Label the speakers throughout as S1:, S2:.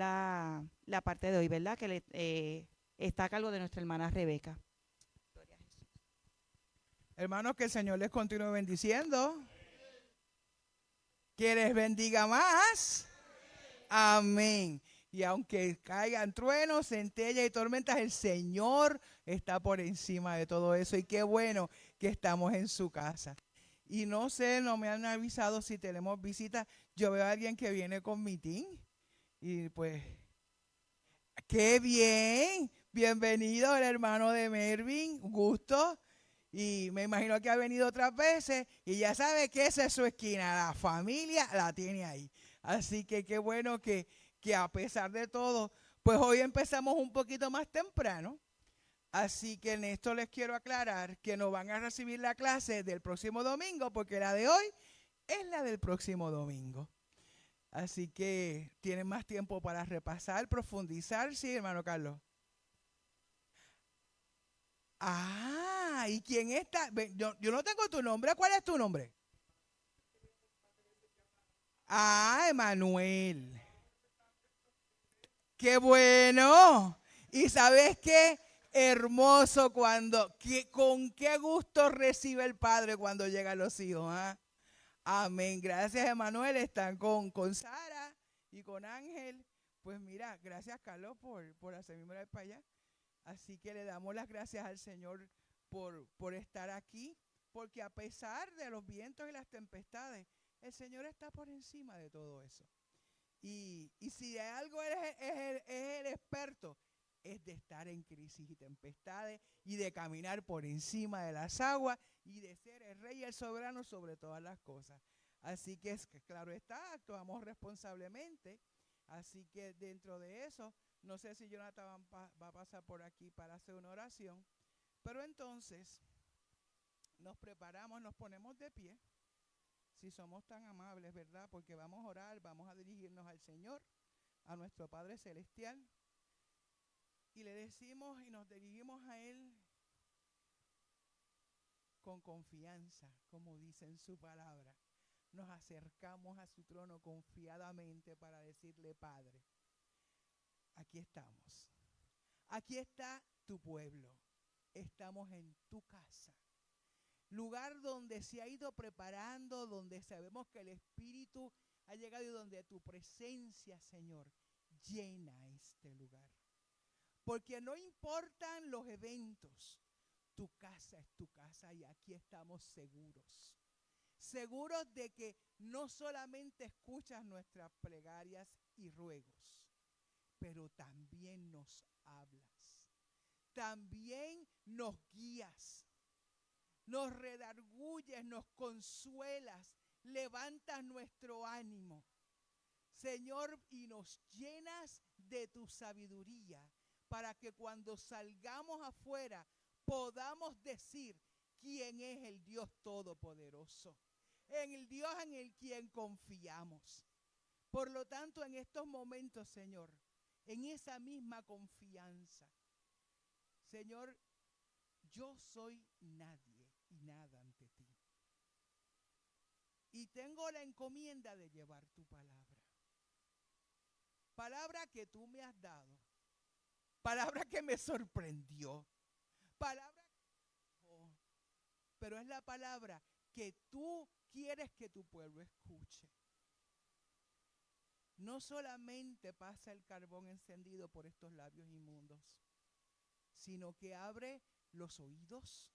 S1: la parte de hoy, ¿verdad? Está a cargo de nuestra hermana Rebeca. Gloria a Jesús.
S2: Hermanos, que el Señor les continúe bendiciendo. Que les bendiga más. Amén. Y aunque caigan truenos, centellas y tormentas, el Señor está por encima de todo eso. Y qué bueno que estamos en su casa. Y no sé, no me han avisado si tenemos visita. Yo veo a alguien que viene con mitín. Y pues, qué bien. Bienvenido el hermano de Mervin. Un gusto. Y me imagino que ha venido otras veces. Y ya sabe que esa es su esquina. La familia la tiene ahí. Así que qué bueno que a pesar de todo, pues hoy empezamos un poquito más temprano. Así que en esto les quiero aclarar que no van a recibir la clase del próximo domingo porque la de hoy es la del próximo domingo. Así que tienen más tiempo para repasar, profundizar. Sí, hermano Carlos. Ah, ¿y quién está? Yo no tengo tu nombre. ¿Cuál es tu nombre? Ah, Emanuel. Qué bueno. Y sabes qué hermoso con qué gusto recibe el Padre cuando llegan los hijos. ¿Ah? Amén. Gracias, Emanuel. Están con Sara y con Ángel. Pues mira, gracias, Carlos, por hacerme mirar para allá. Así que le damos las gracias al Señor por estar aquí, porque a pesar de los vientos y las tempestades, el Señor está por encima de todo eso. Y si de algo es el experto, es de estar en crisis y tempestades y de caminar por encima de las aguas y de ser el rey y el soberano sobre todas las cosas. Así que claro está, actuamos responsablemente. Así que dentro de eso, no sé si Jonathan va a pasar por aquí para hacer una oración, pero entonces nos preparamos, nos ponemos de pie. Si somos tan amables, ¿verdad? Porque vamos a orar, vamos a dirigirnos al Señor, a nuestro Padre Celestial, y le decimos y nos dirigimos a Él con confianza, como dice en su palabra. Nos acercamos a su trono confiadamente para decirle, Padre, aquí estamos. Aquí está tu pueblo. Estamos en tu casa. Lugar donde se ha ido preparando, donde sabemos que el Espíritu ha llegado y donde tu presencia, Señor, llena este lugar. Porque no importan los eventos, tu casa es tu casa y aquí estamos seguros. Seguros de que no solamente escuchas nuestras plegarias y ruegos, pero también nos hablas. También nos guías. Nos redarguyes, nos consuelas, levantas nuestro ánimo, Señor, y nos llenas de tu sabiduría para que cuando salgamos afuera podamos decir quién es el Dios Todopoderoso, en el Dios en el quien confiamos. Por lo tanto, en estos momentos, Señor, en esa misma confianza, Señor, yo soy nadie y nada ante ti. Y tengo la encomienda de llevar tu palabra. Palabra que tú me has dado. Palabra que me sorprendió. Palabra que... pero es la palabra que tú quieres que tu pueblo escuche. No solamente pasa el carbón encendido por estos labios inmundos, sino que abre los oídos,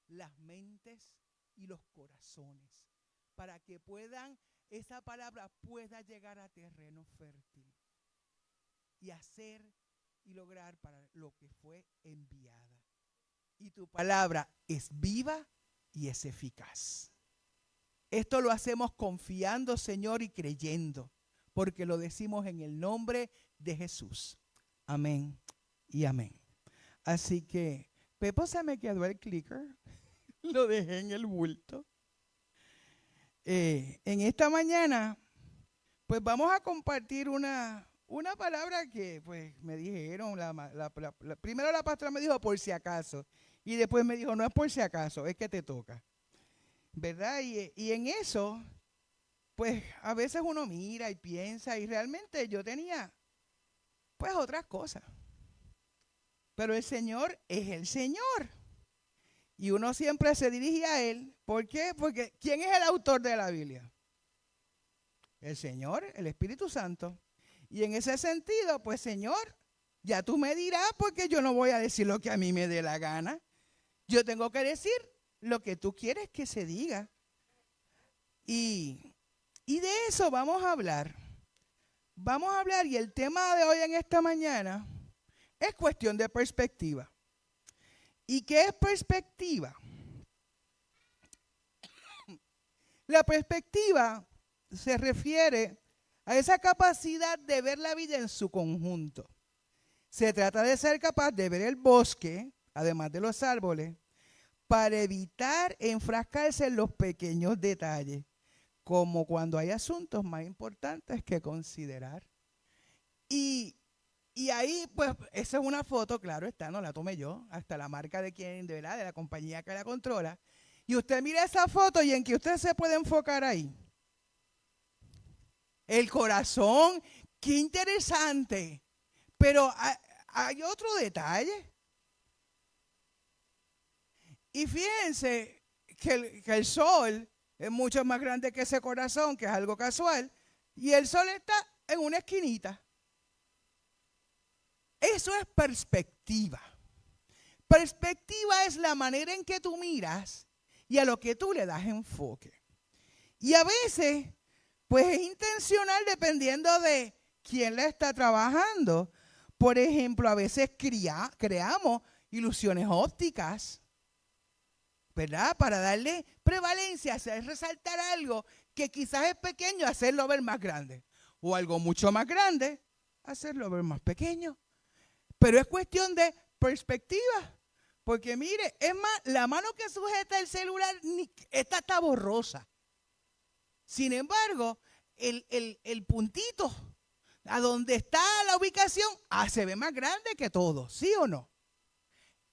S2: las mentes y los corazones, para que esa palabra pueda llegar a terreno fértil y hacer y lograr para lo que fue enviada. Y tu palabra es viva y es eficaz. Esto lo hacemos confiando, Señor, y creyendo, porque lo decimos en el nombre de Jesús. Amén y amén. Así que, Pepo, se me quedó el clicker. Lo dejé en el bulto. En esta mañana, pues vamos a compartir una palabra que pues me dijeron. Primero la pastora me dijo por si acaso. Y después me dijo, no es por si acaso, es que te toca. ¿Verdad? Y en eso, pues a veces uno mira y piensa. Y realmente yo tenía pues otras cosas. Pero el Señor es el Señor. Y uno siempre se dirige a Él. ¿Por qué? Porque ¿quién es el autor de la Biblia? El Señor, el Espíritu Santo. Y en ese sentido, pues Señor, ya tú me dirás, porque yo no voy a decir lo que a mí me dé la gana. Yo tengo que decir lo que tú quieres que se diga. Y de eso vamos a hablar. Vamos a hablar, y el tema de hoy en esta mañana es cuestión de perspectiva. ¿Y qué es perspectiva? La perspectiva se refiere a esa capacidad de ver la vida en su conjunto. Se trata de ser capaz de ver el bosque, además de los árboles, para evitar enfrascarse en los pequeños detalles, como cuando hay asuntos más importantes que considerar. Y ahí, pues, esa es una foto, claro está, no la tomé yo, hasta la marca de quien, de verdad, de la compañía que la controla. Y usted mira esa foto y en que usted se puede enfocar ahí. El corazón, qué interesante. Pero hay otro detalle. Y fíjense que el sol es mucho más grande que ese corazón, que es algo casual, y el sol está en una esquinita. Eso es perspectiva. Perspectiva es la manera en que tú miras y a lo que tú le das enfoque. Y a veces, pues es intencional dependiendo de quién la está trabajando. Por ejemplo, a veces creamos ilusiones ópticas, ¿verdad? Para darle prevalencia, hacer resaltar algo que quizás es pequeño, hacerlo ver más grande. O algo mucho más grande, hacerlo ver más pequeño. Pero es cuestión de perspectiva. Porque mire, es más, la mano que sujeta el celular, esta está borrosa. Sin embargo, el puntito a donde está la ubicación, se ve más grande que todo, ¿sí o no?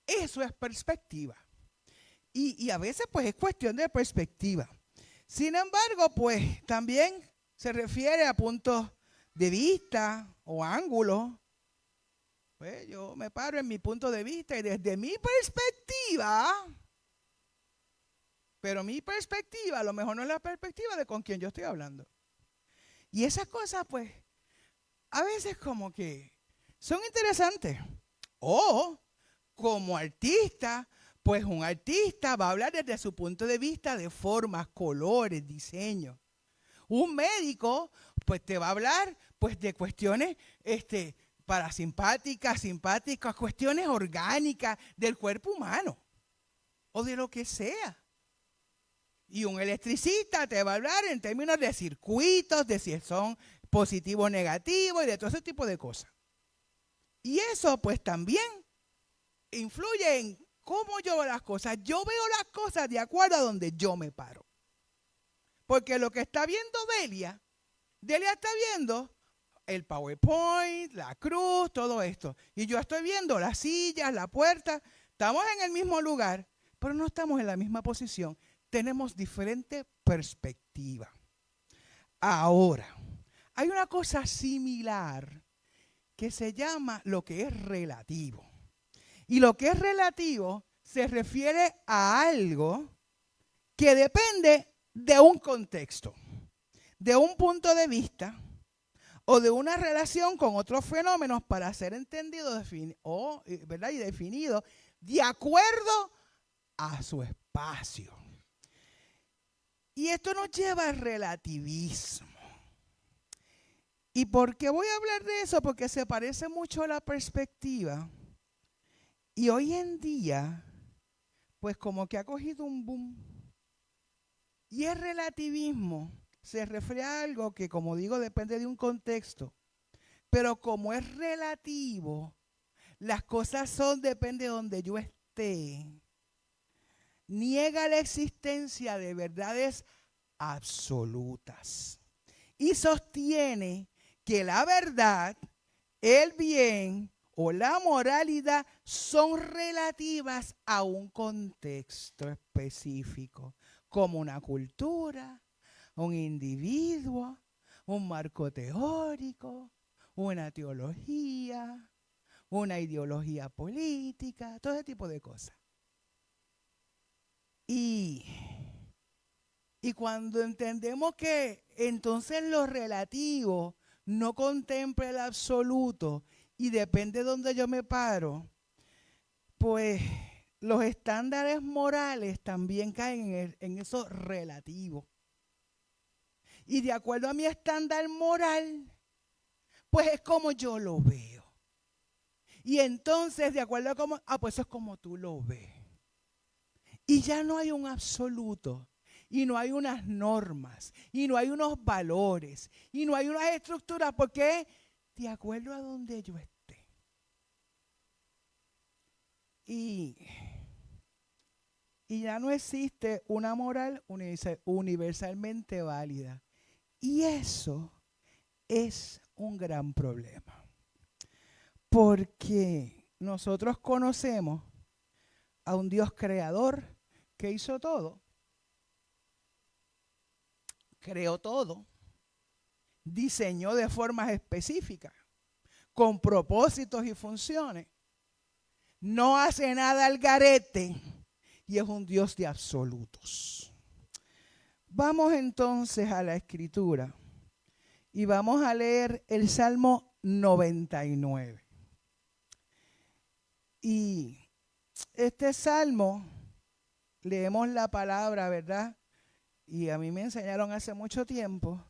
S2: Eso es perspectiva. Y a veces pues es cuestión de perspectiva. Sin embargo, pues también se refiere a puntos de vista o ángulos. Pues yo me paro en mi punto de vista y desde mi perspectiva, pero mi perspectiva a lo mejor no es la perspectiva de con quien yo estoy hablando. Y esas cosas pues a veces como que son interesantes. O como artista, pues un artista va a hablar desde su punto de vista de formas, colores, diseños. Un médico pues te va a hablar pues de cuestiones parasimpáticas, simpáticas, cuestiones orgánicas del cuerpo humano o de lo que sea. Y un electricista te va a hablar en términos de circuitos, de si son positivos o negativos y de todo ese tipo de cosas. Y eso pues también influye en cómo yo veo las cosas. Yo veo las cosas de acuerdo a donde yo me paro. Porque lo que está viendo Delia está viendo el PowerPoint, la cruz, todo esto. Y yo estoy viendo las sillas, la puerta. Estamos en el mismo lugar, pero no estamos en la misma posición. Tenemos diferente perspectiva. Ahora, hay una cosa similar que se llama lo que es relativo. Y lo que es relativo se refiere a algo que depende de un contexto, de un punto de vista o de una relación con otros fenómenos para ser entendido ¿verdad? Y definido de acuerdo a su espacio. Y esto nos lleva al relativismo. ¿Y por qué voy a hablar de eso? Porque se parece mucho a la perspectiva. Y hoy en día, pues como que ha cogido un boom. Y el relativismo se refiere a algo que, como digo, depende de un contexto. Pero como es relativo, las cosas depende de donde yo esté. Niega la existencia de verdades absolutas. Y sostiene que la verdad, el bien o la moralidad son relativas a un contexto específico, como una cultura, un individuo, un marco teórico, una teología, una ideología política, todo ese tipo de cosas. Y cuando entendemos que entonces lo relativo no contempla el absoluto y depende de dónde yo me paro, pues los estándares morales también caen en eso relativo. Y de acuerdo a mi estándar moral, pues es como yo lo veo. Y entonces, de acuerdo a cómo, pues eso es como tú lo ves. Y ya no hay un absoluto, y no hay unas normas, y no hay unos valores, y no hay unas estructuras, porque de acuerdo a donde yo esté. Y ya no existe una moral universalmente válida. Y eso es un gran problema. Porque nosotros conocemos a un Dios creador que hizo todo. Creó todo. Diseñó de formas específicas, con propósitos y funciones. No hace nada al garete y es un Dios de absolutos. Vamos entonces a la Escritura y vamos a leer el Salmo 99. Y este salmo, leemos la palabra, ¿verdad? Y a mí me enseñaron hace mucho tiempo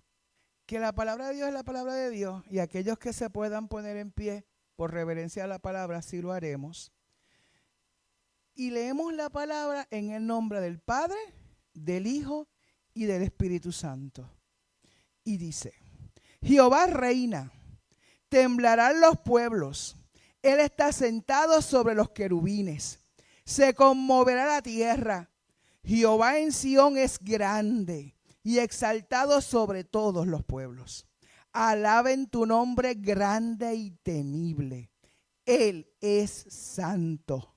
S2: que la palabra de Dios es la palabra de Dios, y aquellos que se puedan poner en pie por reverencia a la palabra, sí lo haremos. Y leemos la palabra en el nombre del Padre, del Hijo y del Espíritu Santo. Y dice: Jehová reina, temblarán los pueblos. Él está sentado sobre los querubines. Se conmoverá la tierra. Jehová en Sión es grande y exaltado sobre todos los pueblos. Alaben tu nombre grande y temible. Él es santo.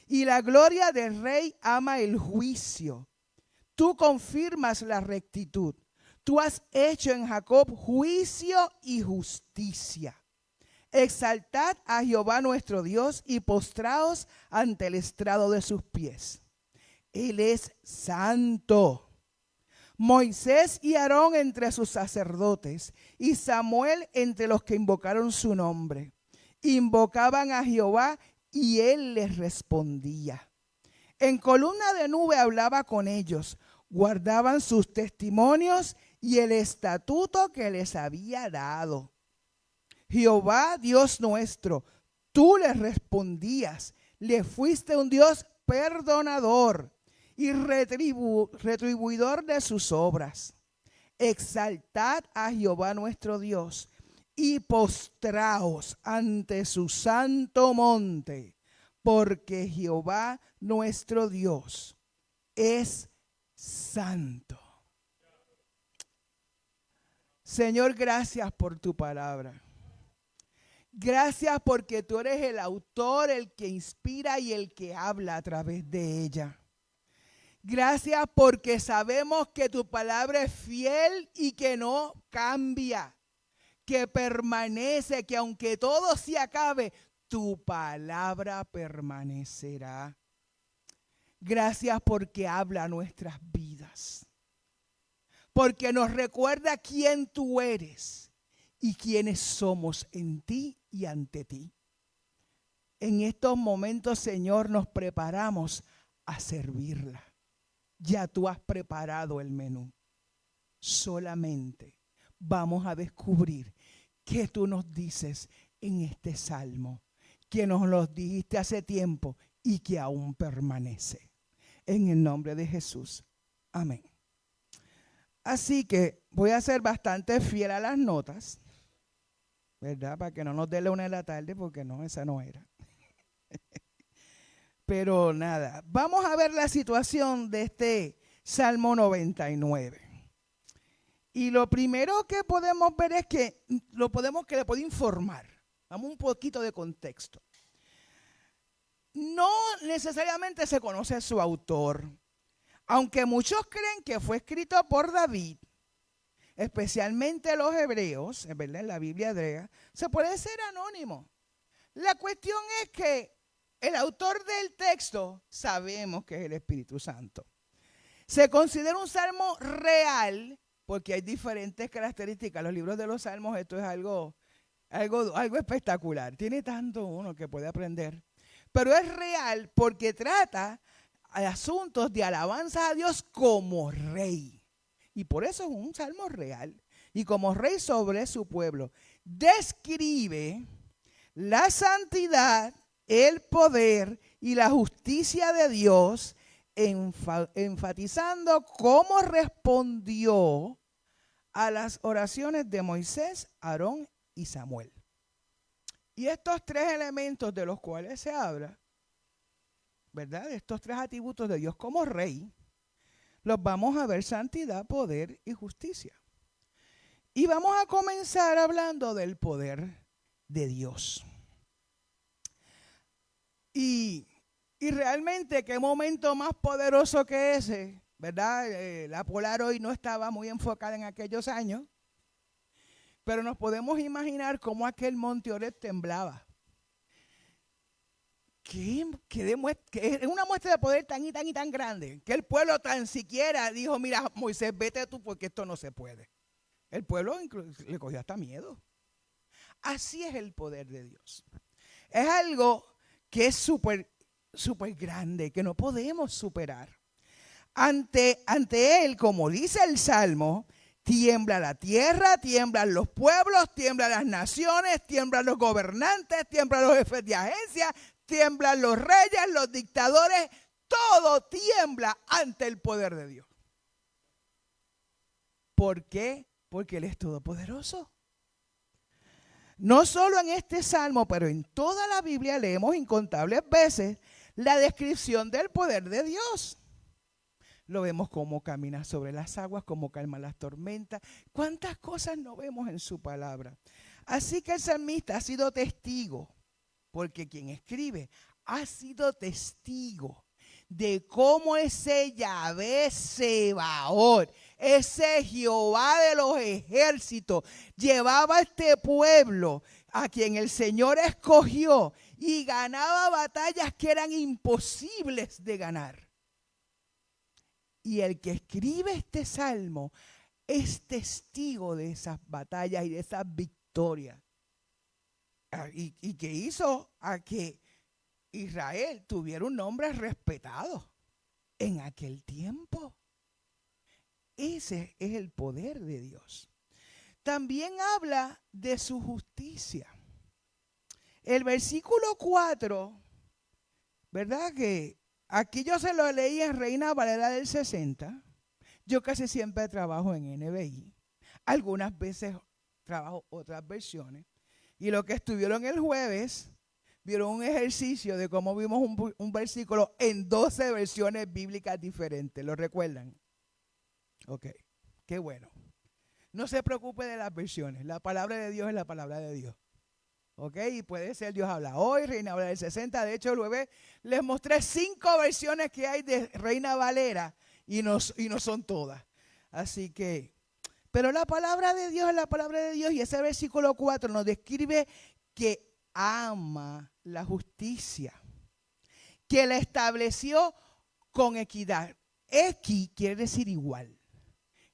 S2: Y la gloria del Rey ama el juicio. Tú confirmas la rectitud. Tú has hecho en Jacob juicio y justicia. Exaltad a Jehová nuestro Dios y postraos ante el estrado de sus pies. Él es santo. Moisés y Aarón entre sus sacerdotes y Samuel entre los que invocaron su nombre. Invocaban a Jehová y él les respondía. En columna de nube hablaba con ellos. Guardaban sus testimonios y el estatuto que les había dado. Jehová, Dios nuestro, tú les respondías, le fuiste un Dios perdonador y retribuidor de sus obras. Exaltad a Jehová nuestro Dios y postraos ante su santo monte, porque Jehová nuestro Dios es santo. Señor, gracias por tu palabra. Gracias porque tú eres el autor, el que inspira y el que habla a través de ella. Gracias porque sabemos que tu palabra es fiel y que no cambia, que permanece, que aunque todo se acabe, tu palabra permanecerá. Gracias porque habla nuestras vidas, porque nos recuerda quién tú eres y quiénes somos en ti y ante ti. En estos momentos, Señor, nos preparamos a servirla. Ya tú has preparado el menú. Solamente vamos a descubrir qué tú nos dices en este salmo, que nos lo dijiste hace tiempo y que aún permanece. En el nombre de Jesús. Amén. Así que voy a ser bastante fiel a las notas, ¿verdad? Para que no nos dé la 1 de la tarde, porque no, esa no era. Pero nada, vamos a ver la situación de este Salmo 99. Y lo primero que podemos ver es que le puedo informar. Damos un poquito de contexto. No necesariamente se conoce su autor, aunque muchos creen que fue escrito por David. especialmente los hebreos, ¿verdad? En la Biblia hebrea, se puede ser anónimo. La cuestión es que el autor del texto sabemos que es el Espíritu Santo. Se considera un salmo real porque hay diferentes características. Los libros de los salmos, esto es algo espectacular. Tiene tanto uno que puede aprender. Pero es real porque trata de asuntos de alabanza a Dios como rey. Y por eso es un salmo real. Y como rey sobre su pueblo. Describe la santidad, el poder y la justicia de Dios, enfatizando cómo respondió a las oraciones de Moisés, Aarón y Samuel. Y estos tres elementos de los cuales se habla, ¿verdad? Estos tres atributos de Dios como rey, los vamos a ver: santidad, poder y justicia. Y vamos a comenzar hablando del poder de Dios. Y realmente, qué momento más poderoso que ese, ¿verdad? La Polar hoy no estaba muy enfocada en aquellos años, pero nos podemos imaginar cómo aquel Monte Oreb temblaba. Que es una muestra de poder tan y tan y tan grande que el pueblo tan siquiera dijo: mira, Moisés, vete tú porque esto no se puede. El pueblo le cogió hasta miedo. Así es el poder de Dios. Es algo que es súper grande, que no podemos superar. Ante él, como dice el Salmo, tiembla la tierra, tiemblan los pueblos, tiemblan las naciones, tiemblan los gobernantes, tiemblan los jefes de agencia, tiemblan los reyes, los dictadores. Todo tiembla ante el poder de Dios. ¿Por qué? Porque Él es todopoderoso. No solo en este salmo, pero en toda la Biblia leemos incontables veces la descripción del poder de Dios. Lo vemos cómo camina sobre las aguas, cómo calma las tormentas. ¿Cuántas cosas no vemos en su palabra? Así que el salmista ha sido testigo, porque quien escribe ha sido testigo de cómo ese Yahvé Sebaot, ese Jehová de los ejércitos, llevaba a este pueblo a quien el Señor escogió y ganaba batallas que eran imposibles de ganar. Y el que escribe este salmo es testigo de esas batallas y de esas victorias. Y que hizo a que Israel tuviera un nombre respetado en aquel tiempo. Ese es el poder de Dios. También habla de su justicia. El versículo 4, ¿verdad? Que aquí yo se lo leí en Reina Valera del 60. Yo casi siempre trabajo en NBI. Algunas veces trabajo otras versiones. Y lo que estuvieron el jueves, vieron un ejercicio de cómo vimos un versículo en 12 versiones bíblicas diferentes. ¿Lo recuerdan? Ok, qué bueno. No se preocupe de las versiones. La palabra de Dios es la palabra de Dios. Ok, y puede ser Dios habla hoy, Reina Valera del 60. De hecho, luego les mostré 5 versiones que hay de Reina Valera y no son todas. Así que, pero la palabra de Dios es la palabra de Dios, y ese versículo 4 nos describe que ama la justicia, que la estableció con equidad. Equi quiere decir igual,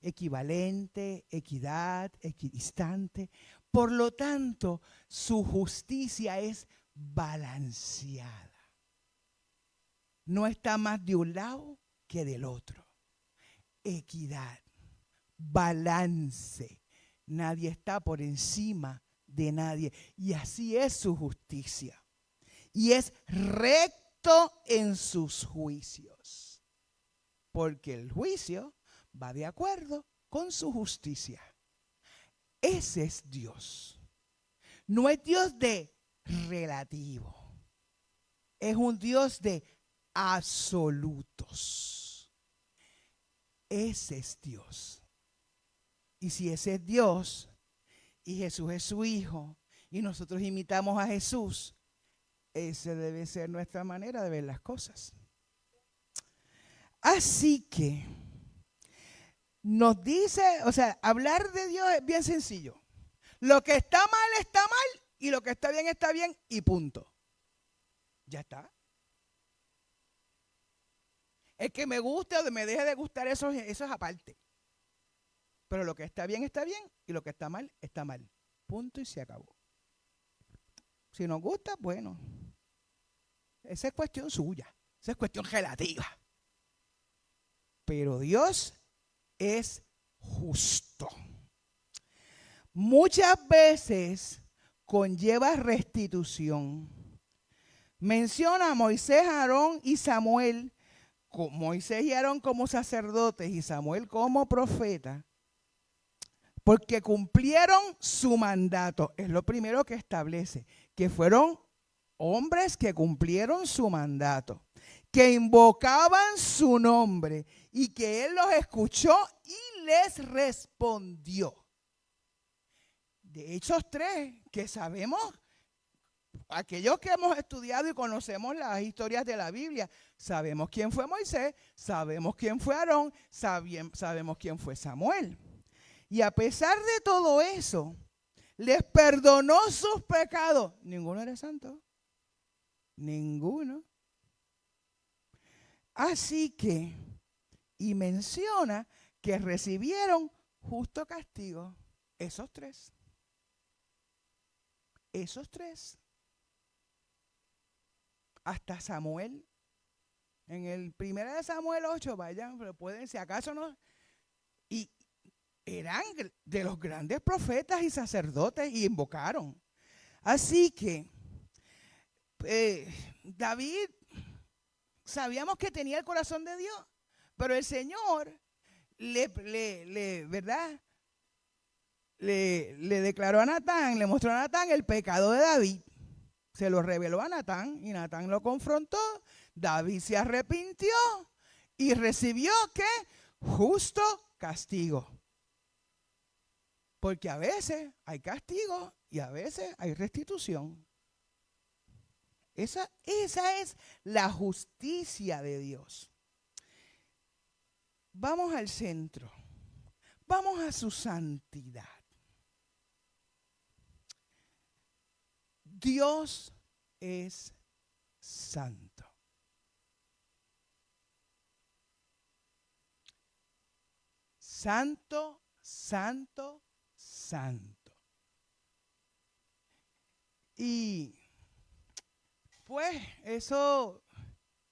S2: equivalente, equidad, equidistante. Por lo tanto, su justicia es balanceada. No está más de un lado que del otro. Equidad, balance. Nadie está por encima de nadie. Y así es su justicia. Y es recto en sus juicios. Porque el juicio va de acuerdo con su justicia. Ese es Dios. No es Dios de relativo. Es un Dios de absolutos. Ese es Dios. Y si ese es Dios y Jesús es su Hijo y nosotros imitamos a Jesús, esa debe ser nuestra manera de ver las cosas. Así que nos dice, o sea, hablar de Dios es bien sencillo. Lo que está mal y lo que está bien y punto. Ya está. El que me guste o me deje de gustar, eso es aparte. Pero lo que está bien y lo que está mal. Punto y se acabó. Si nos gusta, bueno. Esa es cuestión suya. Esa es cuestión relativa. Pero Dios es justo. Muchas veces conlleva restitución. Menciona a Moisés, Aarón y Samuel, Moisés y Aarón como sacerdotes y Samuel como profeta, porque cumplieron su mandato. Es lo primero que establece, que fueron hombres que cumplieron su mandato, que invocaban su nombre y que Él los escuchó y les respondió. De Hechos 3, que sabemos, aquellos que hemos estudiado y conocemos las historias de la Biblia, sabemos quién fue Moisés, sabemos quién fue Aarón, sabemos quién fue Samuel. Y a pesar de todo eso, les perdonó sus pecados. Ninguno era santo. Ninguno. Así que, y menciona que recibieron justo castigo. Esos tres. Hasta Samuel. En el 1 de Samuel 8, vayan, pero pueden, si acaso no. Y eran de los grandes profetas y sacerdotes y invocaron. Así que David, sabíamos que tenía el corazón de Dios, pero el Señor ¿verdad? Le declaró a Natán, le mostró a Natán el pecado de David. Se lo reveló a Natán y Natán lo confrontó. David se arrepintió y recibió ¿qué? Justo castigo. Porque a veces hay castigo y a veces hay restitución. Esa es la justicia de Dios. Vamos al centro. Vamos a su santidad. Dios es santo. Santo, santo, santo. Y pues eso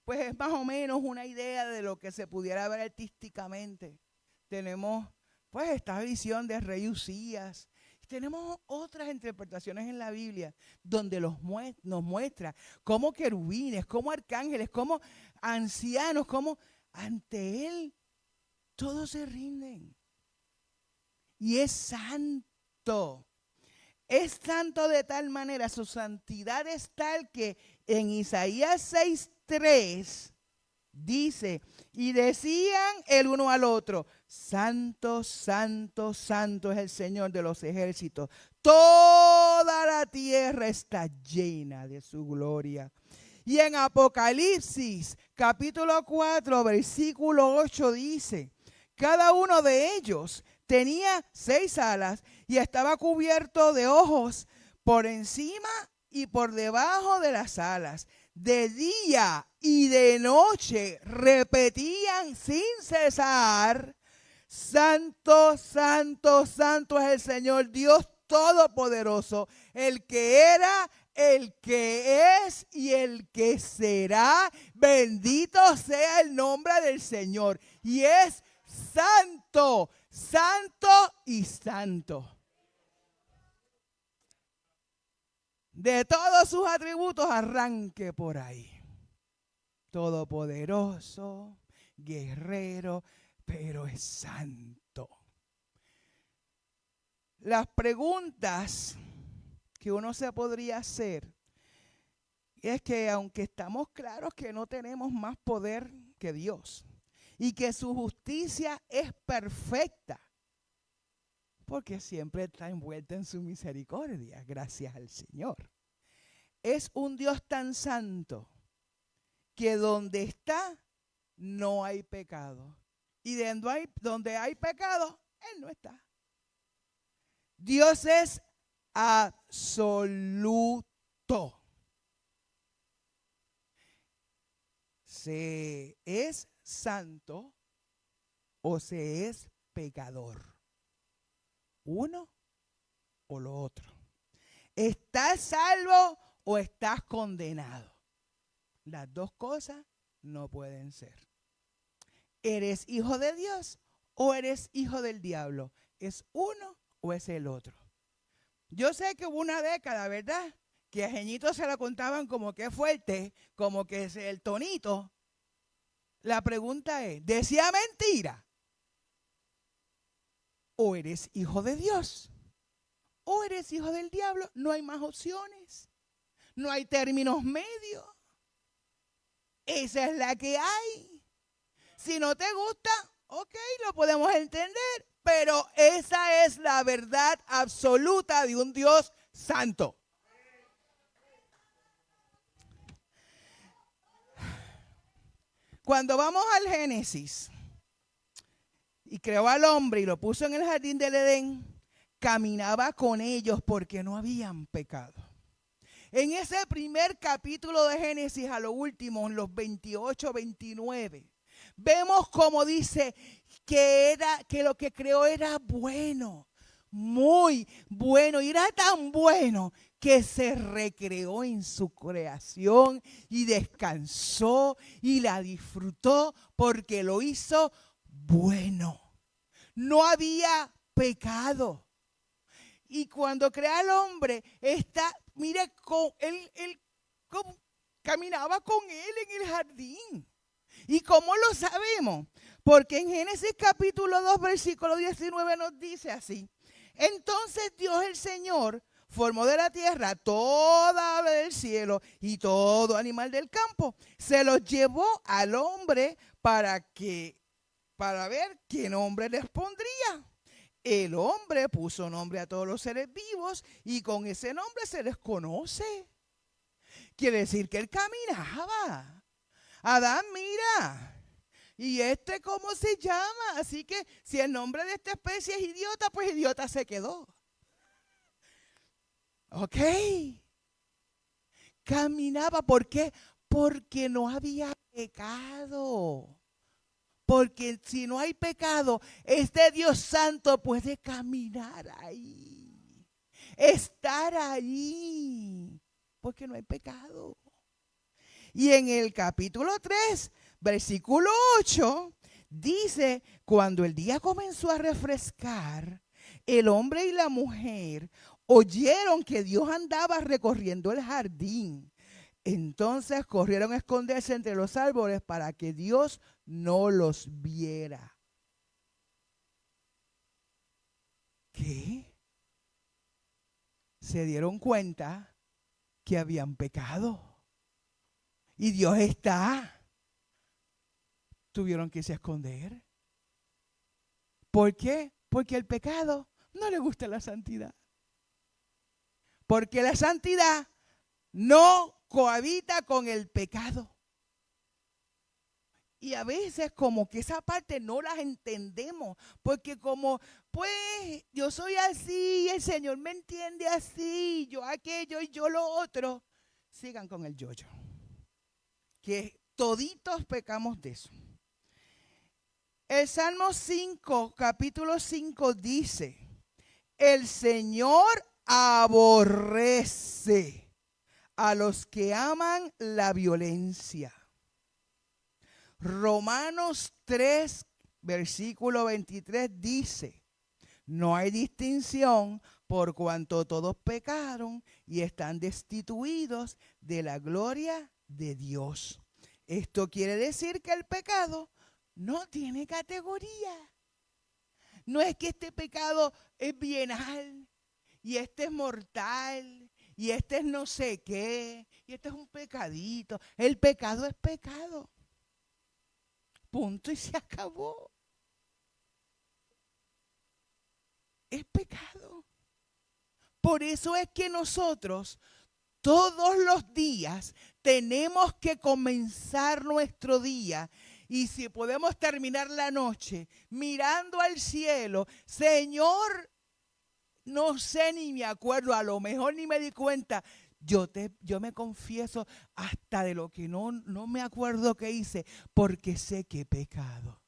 S2: pues es más o menos una idea de lo que se pudiera ver artísticamente. Tenemos pues esta visión de Rey Usías. Tenemos otras interpretaciones en la Biblia donde nos muestra cómo querubines, cómo arcángeles, cómo ancianos, cómo ante Él todos se rinden. Y es santo. Es santo de tal manera, su santidad es tal que en Isaías 6:3 dice, y decían el uno al otro, santo, santo, santo es el Señor de los ejércitos. Toda la tierra está llena de su gloria. Y en Apocalipsis, capítulo 4, versículo 8 dice, cada uno de ellos tenía 6 alas y estaba cubierto de ojos por encima y por debajo de las alas. De día y de noche repetían sin cesar, santo, santo, santo es el Señor Dios Todopoderoso, el que era, el que es y el que será. Bendito sea el nombre del Señor. Y es santo, santo y santo. De todos sus atributos, arranque por ahí. Todopoderoso, guerrero, pero es santo. Las preguntas que uno se podría hacer es que aunque estamos claros que no tenemos más poder que Dios y que su justicia es perfecta, porque siempre está envuelta en su misericordia, gracias al Señor. Es un Dios tan santo que donde está no hay pecado Y donde hay pecado, Él no está. Dios es absoluto. Se es santo o se es pecador. Uno o lo otro. ¿Estás salvo o estás condenado? Las dos cosas no pueden ser. ¿Eres hijo de Dios o eres hijo del diablo? ¿Es uno o es el otro? Yo sé que hubo una década, ¿verdad?, que a Jeñito se la contaban como que fuerte, como que es el tonito. La pregunta es, ¿decía mentira? ¿O eres hijo de Dios? ¿O eres hijo del diablo? No hay más opciones. No hay términos medios. Esa es la que hay. Si no te gusta, ok, lo podemos entender, pero esa es la verdad absoluta de un Dios santo. Cuando vamos al Génesis y creó al hombre y lo puso en el jardín del Edén, caminaba con ellos porque no habían pecado. En ese primer capítulo de Génesis, a lo último, en los 28, 29, vemos como dice que lo que creó era bueno, muy bueno, y era tan bueno que se recreó en su creación y descansó y la disfrutó porque lo hizo bueno. No había pecado. Y cuando crea al hombre, mire, él caminaba con él en el jardín. ¿Y cómo lo sabemos? Porque en Génesis capítulo 2, versículo 19 nos dice así: entonces Dios el Señor formó de la tierra toda ave del cielo y todo animal del campo. Se los llevó al hombre para ver qué nombre les pondría. El hombre puso nombre a todos los seres vivos y con ese nombre se les conoce. Quiere decir que él caminaba. Adán, mira, ¿y cómo se llama? Así que si el nombre de esta especie es idiota, pues idiota se quedó. Ok. Caminaba, ¿por qué? Porque no había pecado. Porque si no hay pecado, este Dios santo puede caminar ahí, estar ahí, porque no hay pecado. Y en el capítulo 3, versículo 8, dice: cuando el día comenzó a refrescar, el hombre y la mujer oyeron que Dios andaba recorriendo el jardín. Entonces corrieron a esconderse entre los árboles para que Dios no los viera. ¿Qué? Se dieron cuenta que habían pecado. Y Dios está. Tuvieron que irse a esconder. ¿Por qué? Porque el pecado no le gusta la santidad. Porque la santidad no cohabita con el pecado. Y a veces como que esa parte no las entendemos, porque como pues yo soy así, el Señor me entiende así, yo aquello y yo lo otro, sigan con el yo-yo. Que toditos pecamos de eso. El Salmo 5, capítulo 5 dice: el Señor aborrece a los que aman la violencia. Romanos 3, versículo 23 dice: no hay distinción por cuanto todos pecaron y están destituidos de la gloria de Dios. Esto quiere decir que el pecado no tiene categoría. No es que este pecado es bienal y este es mortal y este es no sé qué y este es un pecadito. El pecado es pecado. Punto y se acabó. Es pecado. Por eso es que nosotros todos los días tenemos que comenzar nuestro día Y si podemos terminar la noche mirando al cielo, Señor, no sé ni me acuerdo, a lo mejor ni me di cuenta. Yo me confieso hasta de lo que no me acuerdo que hice, porque sé que he pecado.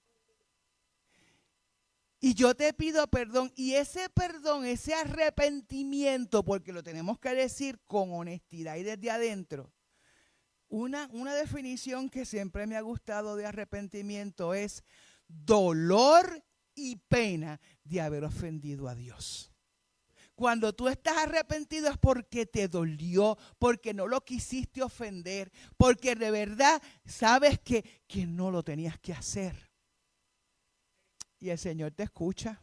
S2: Y yo te pido perdón, y ese perdón, ese arrepentimiento, porque lo tenemos que decir con honestidad y desde adentro. Una definición que siempre me ha gustado de arrepentimiento es dolor y pena de haber ofendido a Dios. Cuando tú estás arrepentido es porque te dolió, porque no lo quisiste ofender, porque de verdad sabes que no lo tenías que hacer. Y el Señor te escucha.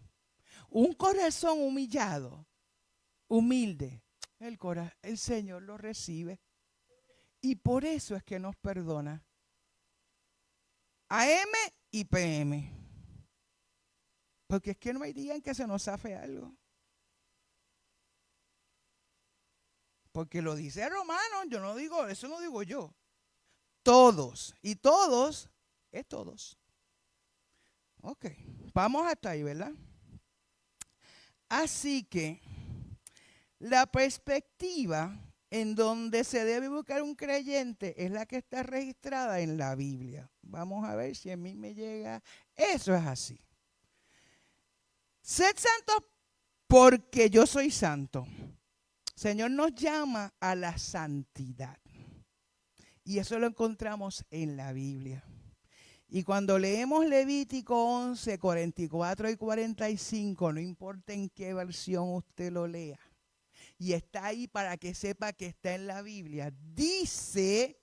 S2: Un corazón humillado, humilde, el Señor lo recibe. Y por eso es que nos perdona. AM y PM. Porque es que no hay día en que se nos zafe algo. Porque lo dice Romano, yo no digo, eso no digo yo. Todos. Y todos es todos. Ok, vamos hasta ahí, ¿verdad? Así que la perspectiva en donde se debe buscar un creyente es la que está registrada en la Biblia. Vamos a ver si a mí me llega. Eso es así. Sed santos porque yo soy santo. El Señor nos llama a la santidad. Y eso lo encontramos en la Biblia. Y cuando leemos Levítico 11, 44 y 45, no importa en qué versión usted lo lea, y está ahí para que sepa que está en la Biblia, dice: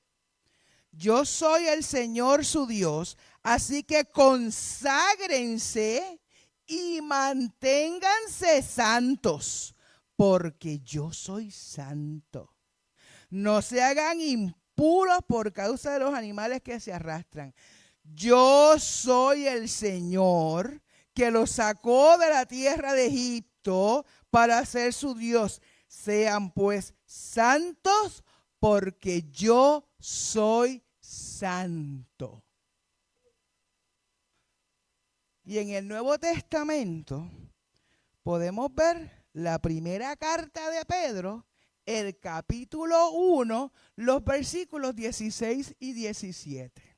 S2: yo soy el Señor su Dios, así que conságrense y manténganse santos, porque yo soy santo. No se hagan impuros por causa de los animales que se arrastran. Yo soy el Señor que los sacó de la tierra de Egipto para ser su Dios. Sean pues santos porque yo soy santo. Y en el Nuevo Testamento podemos ver la primera carta de Pedro, el capítulo 1, los versículos 16 y 17.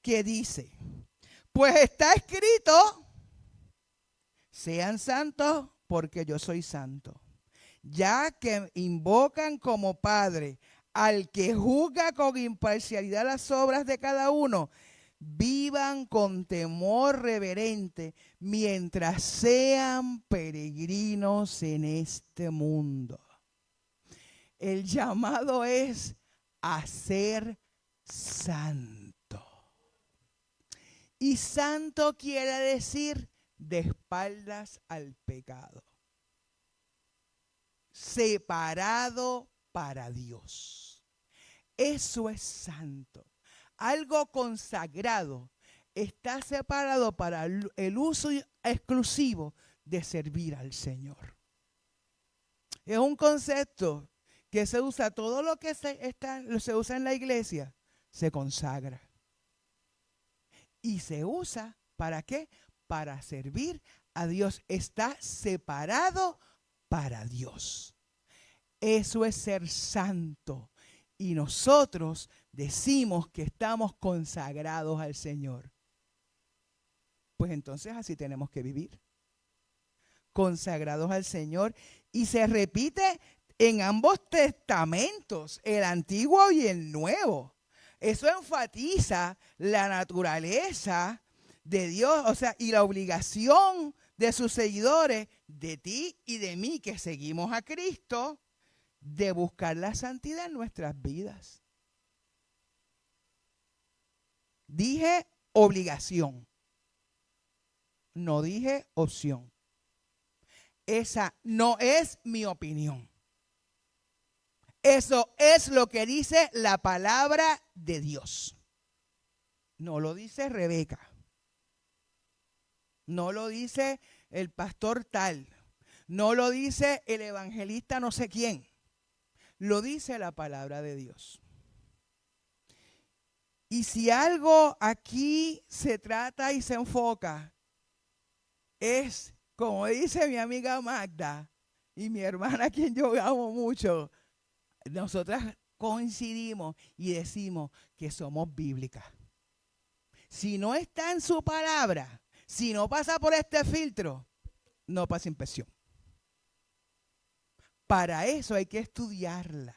S2: Que dice: pues está escrito, sean santos porque yo soy santo. Ya que invocan como Padre al que juzga con imparcialidad las obras de cada uno, vivan con temor reverente mientras sean peregrinos en este mundo. El llamado es a ser santo. Y santo quiere decir de espaldas al pecado. Separado para Dios. Eso es santo. Algo consagrado. Está separado para el uso exclusivo de servir al Señor. Es un concepto que se usa, todo lo que se usa en la iglesia, se consagra. Y se usa, ¿para qué? Para servir a Dios. Está separado para Dios. Eso es ser santo. Y nosotros decimos que estamos consagrados al Señor. Pues entonces así tenemos que vivir. Consagrados al Señor. Y se repite en ambos testamentos, el Antiguo y el Nuevo. Eso enfatiza la naturaleza de Dios, o sea, y la obligación de sus seguidores, de ti y de mí, que seguimos a Cristo, de buscar la santidad en nuestras vidas. Dije obligación, no dije opción. Esa no es mi opinión. Eso es lo que dice la palabra de Dios. No lo dice Rebeca. No lo dice el pastor tal. No lo dice el evangelista no sé quién. Lo dice la palabra de Dios. Y si algo aquí se trata y se enfoca, es, como dice mi amiga Magda y mi hermana, a quien yo amo mucho, nosotras coincidimos y decimos que somos bíblicas. Si no está en su palabra, si no pasa por este filtro, no pasa inspección. Para eso hay que estudiarla.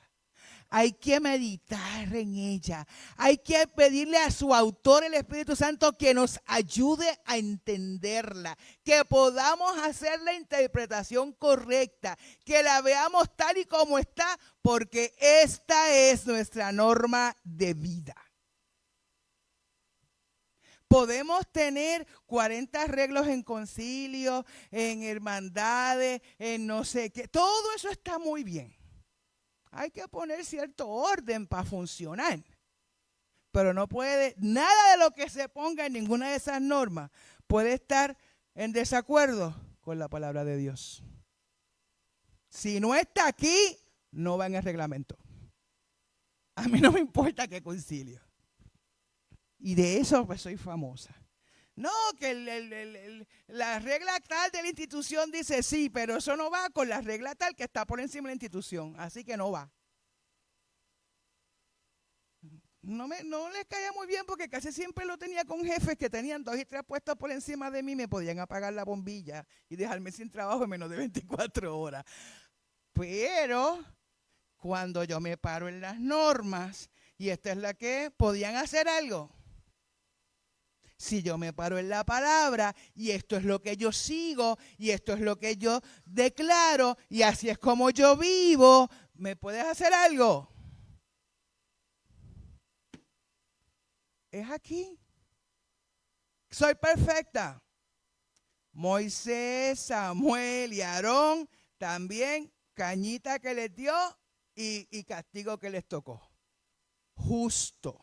S2: Hay que meditar en ella. Hay que pedirle a su autor, el Espíritu Santo, que nos ayude a entenderla. Que podamos hacer la interpretación correcta. Que la veamos tal y como está, porque esta es nuestra norma de vida. Podemos tener 40 arreglos en concilio, en hermandades, en no sé qué. Todo eso está muy bien. Hay que poner cierto orden para funcionar. Pero no puede, nada de lo que se ponga en ninguna de esas normas puede estar en desacuerdo con la palabra de Dios. Si no está aquí, no va en el reglamento. A mí no me importa qué concilio. Y de eso pues soy famosa. No, que la regla tal de la institución dice sí, pero eso no va con la regla tal que está por encima de la institución. Así que no va. No les caía muy bien porque casi siempre lo tenía con jefes que tenían 2 y 3 puestos por encima de mí. Me podían apagar la bombilla y dejarme sin trabajo en menos de 24 horas. Pero cuando yo me paro en las normas, y esta es la que podían hacer algo. Si yo me paro en la palabra y esto es lo que yo sigo y esto es lo que yo declaro y así es como yo vivo, ¿me puedes hacer algo? Es aquí. Soy perfecta. Moisés, Samuel y Aarón también cañita que les dio y castigo que les tocó. Justo.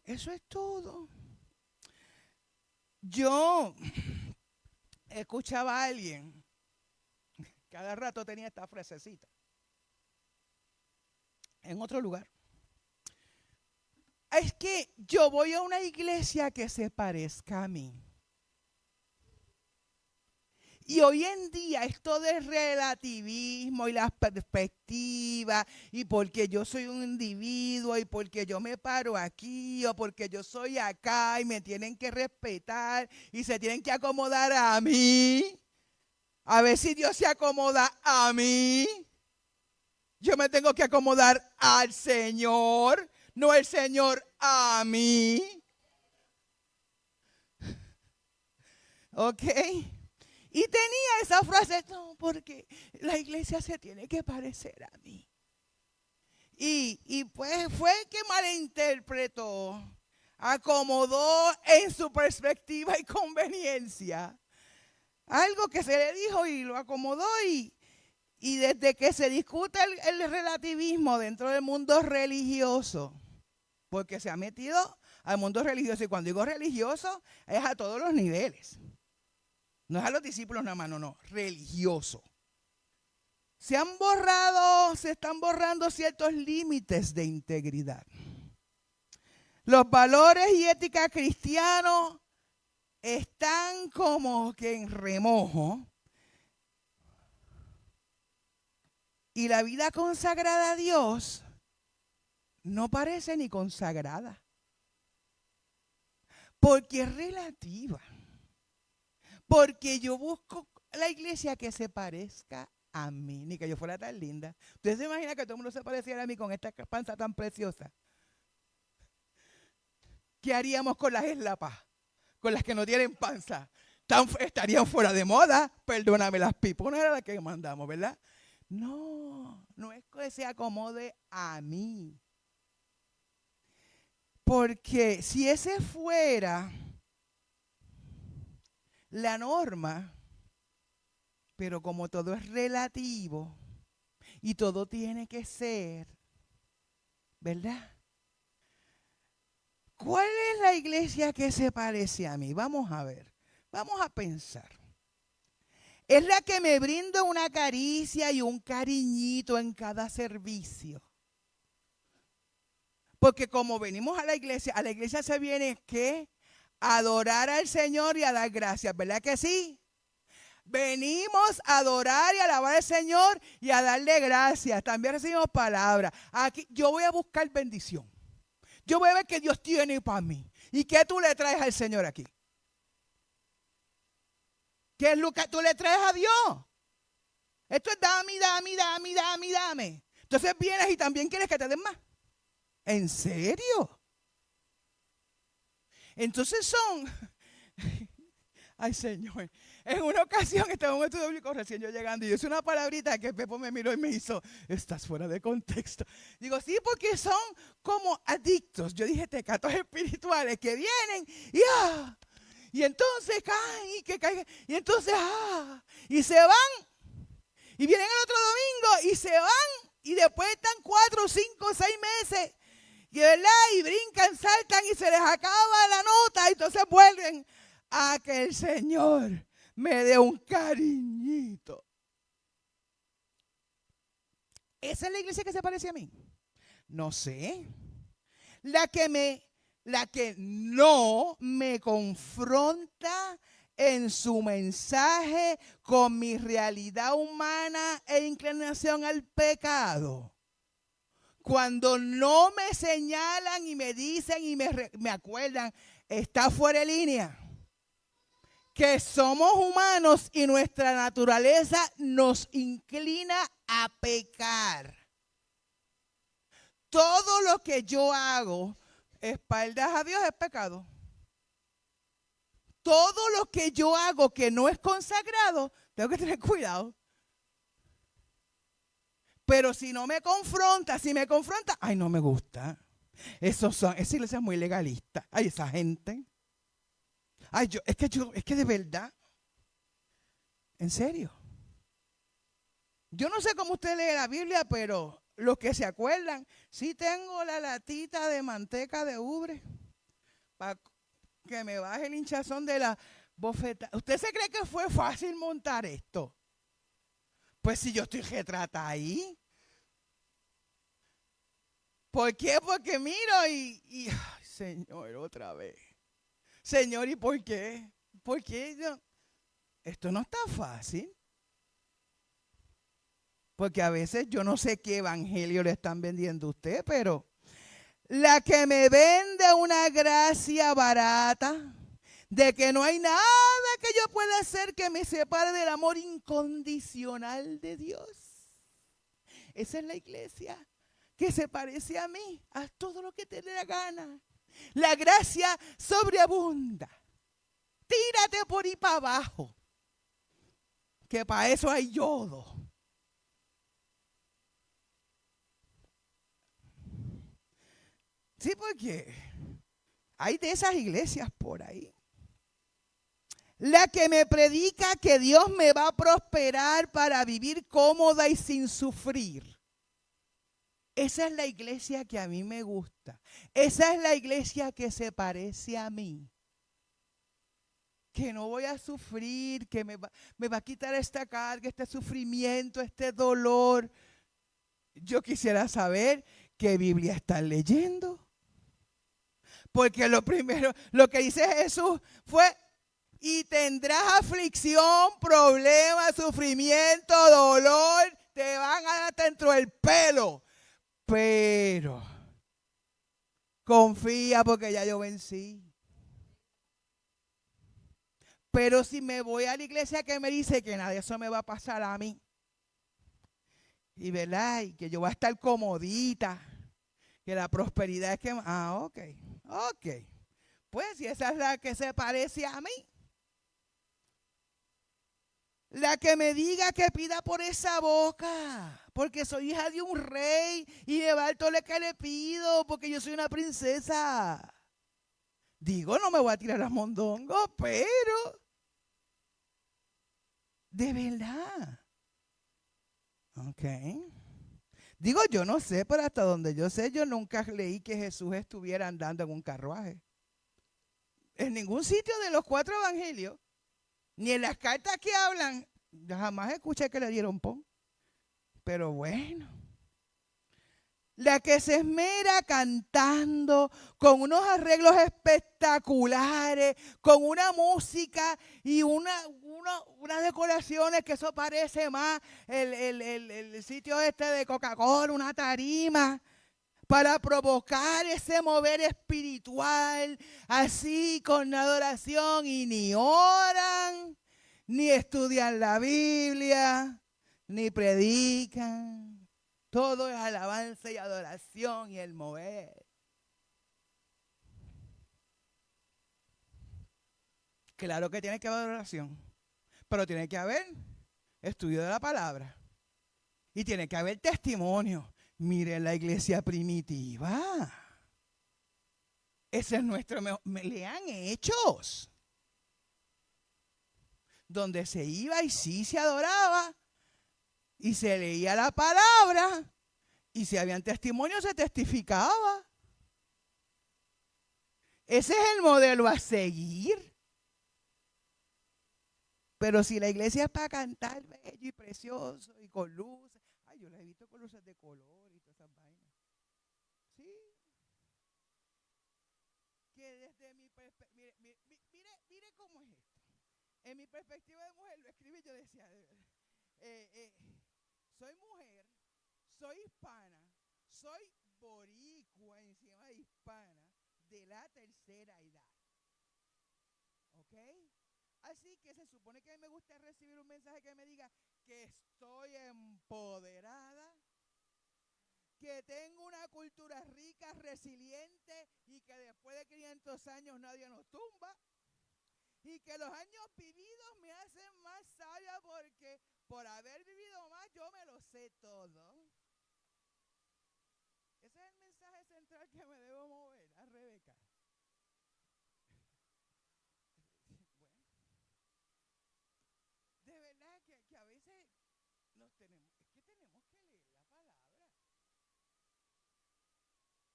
S2: Eso es todo. Yo escuchaba a alguien, cada rato tenía esta frasecita, en otro lugar. Es que yo voy a una iglesia que se parezca a mí. Y hoy en día esto del relativismo y las perspectivas, y porque yo soy un individuo, y porque yo me paro aquí, o porque yo soy acá, y me tienen que respetar, y se tienen que acomodar a mí. A ver si Dios se acomoda a mí. Yo me tengo que acomodar al Señor, no el Señor a mí. ¿Ok? Y tenía esa frase, no, porque la iglesia se tiene que parecer a mí. Y pues fue que malinterpretó, acomodó en su perspectiva y conveniencia algo que se le dijo y lo acomodó y desde que se discute el relativismo dentro del mundo religioso, porque se ha metido al mundo religioso, y cuando digo religioso es a todos los niveles. No es a los discípulos nada más, no, religioso. Se están borrando ciertos límites de integridad. Los valores y ética cristianos están como que en remojo. Y la vida consagrada a Dios no parece ni consagrada. Porque es relativa. Porque yo busco la iglesia que se parezca a mí, ni que yo fuera tan linda. ¿Usted se imagina que todo el mundo se pareciera a mí con esta panza tan preciosa? ¿Qué haríamos con las eslapas? Con las que no tienen panza. Estarían fuera de moda. Perdóname, las piponas eran las que mandamos, ¿verdad? No es que se acomode a mí. Porque si ese fuera la norma, pero como todo es relativo y todo tiene que ser, ¿verdad? ¿Cuál es la iglesia que se parece a mí? Vamos a ver, vamos a pensar. Es la que me brinda una caricia y un cariñito en cada servicio. Porque como venimos a la iglesia se viene ¿qué? A adorar al Señor y a dar gracias, ¿verdad que sí? Venimos a adorar y a alabar al Señor y a darle gracias. También recibimos palabras. Aquí yo voy a buscar bendición. Yo voy a ver qué Dios tiene para mí. ¿Y qué tú le traes al Señor aquí? ¿Qué es lo que tú le traes a Dios? Esto es dame. Entonces vienes y también quieres que te den más. ¿En serio? Entonces ay, Señor. En una ocasión estaba en un estudio bíblico recién yo llegando y yo hice una palabrita que Pepo me miró y me hizo, estás fuera de contexto. Digo, sí, porque son como adictos. Yo dije, tecatos espirituales que vienen y entonces caen y que caigan y entonces y se van y vienen el otro domingo y se van y después están 4, 5, 6 meses y, ¿verdad? Y brincan, saltan y se les acaba la nota y entonces vuelven a que el Señor me dé un cariñito. ¿Esa es la iglesia que se parece a mí? No sé. La que no me confronta en su mensaje con mi realidad humana e inclinación al pecado. Cuando no me señalan y me dicen y me acuerdan, está fuera de línea. Que somos humanos y nuestra naturaleza nos inclina a pecar. Todo lo que yo hago, espaldas a Dios, es pecado. Todo lo que yo hago que no es consagrado, tengo que tener cuidado. Pero si no me confronta, ay, no me gusta. Esa iglesia es muy legalista. Ay, esa gente. Ay, es que de verdad. En serio. Yo no sé cómo usted lee la Biblia, pero los que se acuerdan, sí tengo la latita de manteca de ubre para que me baje el hinchazón de la bofetada. ¿Usted se cree que fue fácil montar esto? Pues si yo estoy retratada ahí. ¿Por qué? Porque miro y ay, Señor, otra vez. Señor, ¿y por qué? ¿Por qué? Esto no está fácil. Porque a veces yo no sé qué evangelio le están vendiendo a usted, pero la que me vende una gracia barata, de que no hay nada que yo pueda hacer que me separe del amor incondicional de Dios. Esa es la iglesia que se parece a mí, a todo lo que te dé la gana. La gracia sobreabunda. Tírate por ahí para abajo, que para eso hay yodo. Sí, porque hay de esas iglesias por ahí. La que me predica que Dios me va a prosperar para vivir cómoda y sin sufrir. Esa es la iglesia que a mí me gusta. Esa es la iglesia que se parece a mí. Que no voy a sufrir, que me va a quitar esta carga, este sufrimiento, este dolor. Yo quisiera saber qué Biblia están leyendo. Porque lo primero, lo que dice Jesús fue, y tendrás aflicción, problema, sufrimiento, dolor, te van a dar dentro del pelo. Pero confía porque ya yo vencí. Pero si me voy a la iglesia que me dice que nada de eso me va a pasar a mí, y verdad, y que yo voy a estar comodita, que la prosperidad es que, ok, pues si esa es la que se parece a mí, la que me diga que pida por esa boca, porque soy hija de un rey y me va todo lo que le pido, porque yo soy una princesa. Digo, no me voy a tirar a mondongo, pero de verdad. Ok. Digo, yo no sé, pero hasta donde yo sé, yo nunca leí que Jesús estuviera andando en un carruaje. En ningún sitio de los 4 evangelios, ni en las cartas que hablan, jamás escuché que le dieron pon. Pero bueno, la que se esmera cantando, con unos arreglos espectaculares, con una música y unas decoraciones que eso parece más el sitio este de Coca-Cola, una tarima, para provocar ese mover espiritual, así con adoración, y ni oran, ni estudian la Biblia, ni predican. Todo es alabanza y adoración y el mover. Claro que tiene que haber adoración, pero tiene que haber estudio de la palabra. Y tiene que haber testimonio. Miren la iglesia primitiva. Ese es nuestro mejor. Lean Hechos. Donde se iba y sí se adoraba. Y se leía la palabra. Y si habían testimonios se testificaba. Ese es el modelo a seguir. Pero si la iglesia es para cantar bello y precioso y con luces. Ay, yo la he visto con luces de color y todas esas vainas. Sí. Que desde mi perspectiva, mire cómo es esto. En mi perspectiva de mujer, lo escribí, yo decía, soy mujer, soy hispana, soy boricua encima de hispana de la tercera edad. ¿Ok? Así que se supone que a mí me gusta recibir un mensaje que me diga que estoy empoderada, que tengo una cultura rica, resiliente y que después de 500 años nadie nos tumba. Y que los años vividos me hacen más sabia porque por haber vivido más yo me lo sé todo. Ese es el mensaje central que me debo mover a Rebeca. Bueno, de verdad que a veces es que tenemos que leer la palabra.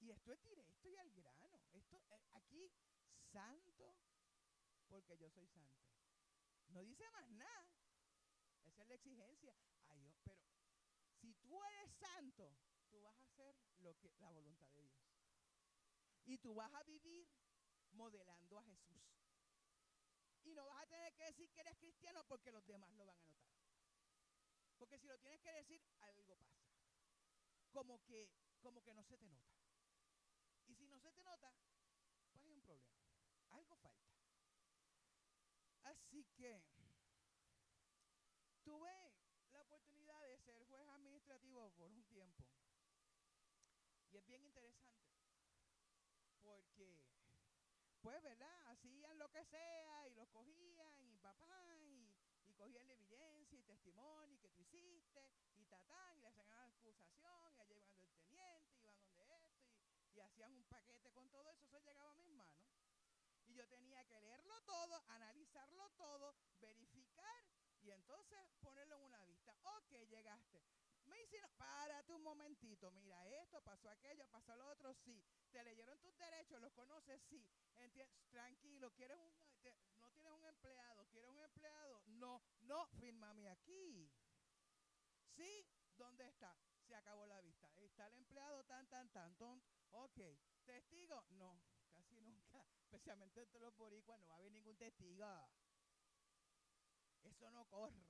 S2: Y esto es directo y al grano. Esto aquí, santo, porque yo soy santo. No dice más nada. Esa es la exigencia. Ay, pero si tú eres santo, tú vas a hacer la voluntad de Dios. Y tú vas a vivir modelando a Jesús. Y no vas a tener que decir que eres cristiano porque los demás lo van a notar. Porque si lo tienes que decir, algo pasa. Como que no se te nota. Y si no se te nota, pues hay un problema. Algo falta. Así que tuve la oportunidad de ser juez administrativo por un tiempo. Y es bien interesante. Porque, pues, ¿verdad? Hacían lo que sea y los cogían y y cogían la evidencia y testimonio y que tú hiciste y tatán y le hacían la acusación y allá iban donde el teniente, iban donde esto y hacían un paquete con todo eso. Eso llegaba a mis manos. Y yo tenía que leerlo todo, analizarlo todo, verificar y entonces ponerlo en una vista. Ok, llegaste. Me hicieron, párate un momentito, mira esto, pasó aquello, pasó lo otro, sí. Te leyeron tus derechos, los conoces, sí. Tranquilo, no tienes un empleado, ¿quieres un empleado? No, fírmame aquí. ¿Sí? ¿Dónde está? Se acabó la vista. Está el empleado, tan. Ok. ¿Testigo? No, casi nunca. Especialmente entre los boricuas no va a haber ningún testigo. Eso no corre.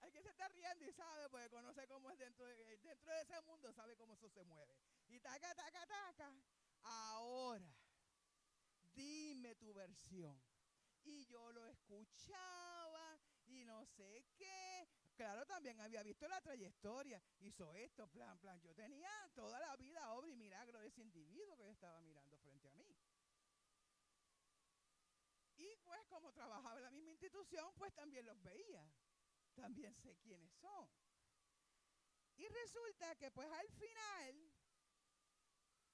S2: Hay que se está riendo y sabe, porque conoce cómo es dentro de ese mundo, sabe cómo eso se mueve. Y taca. Ahora, dime tu versión. Y yo lo escuchaba y no sé qué. Claro, también había visto la trayectoria. Hizo esto, plan. Yo tenía toda la vida, obra y milagro de ese individuo que yo estaba mirando frente a mí. Y pues como trabajaba en la misma institución, pues también los veía. También sé quiénes son. Y resulta que pues al final,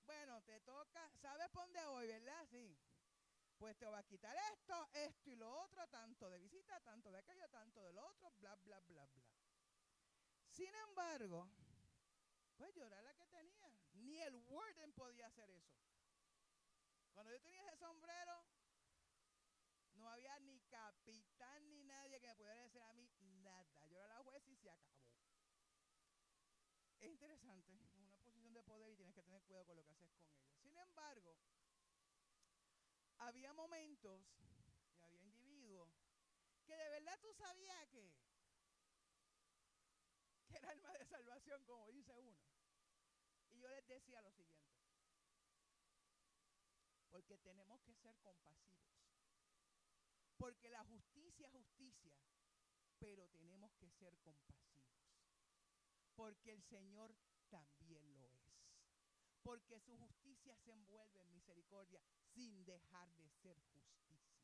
S2: bueno, te toca, ¿sabes por dónde voy, verdad? Sí. Pues te va a quitar esto y lo otro, tanto de visita, tanto de aquello, tanto del otro, bla. Sin embargo, pues yo era la que tenía. Ni el warden podía hacer eso. Cuando yo tenía ese sombrero, no había ni capitán ni nadie que me pudiera decir a mí nada. Yo era la juez y se acabó. importante, en una posición de poder y tienes que tener cuidado con lo que haces con ellos. Sin embargo, había momentos y había individuos que de verdad tú sabías que era alma de salvación, como dice uno. Y yo les decía lo siguiente: porque tenemos que ser compasivos. Porque la justicia es justicia, pero tenemos que ser compasivos. Porque el Señor también lo es. Porque su justicia se envuelve en misericordia sin dejar de ser justicia.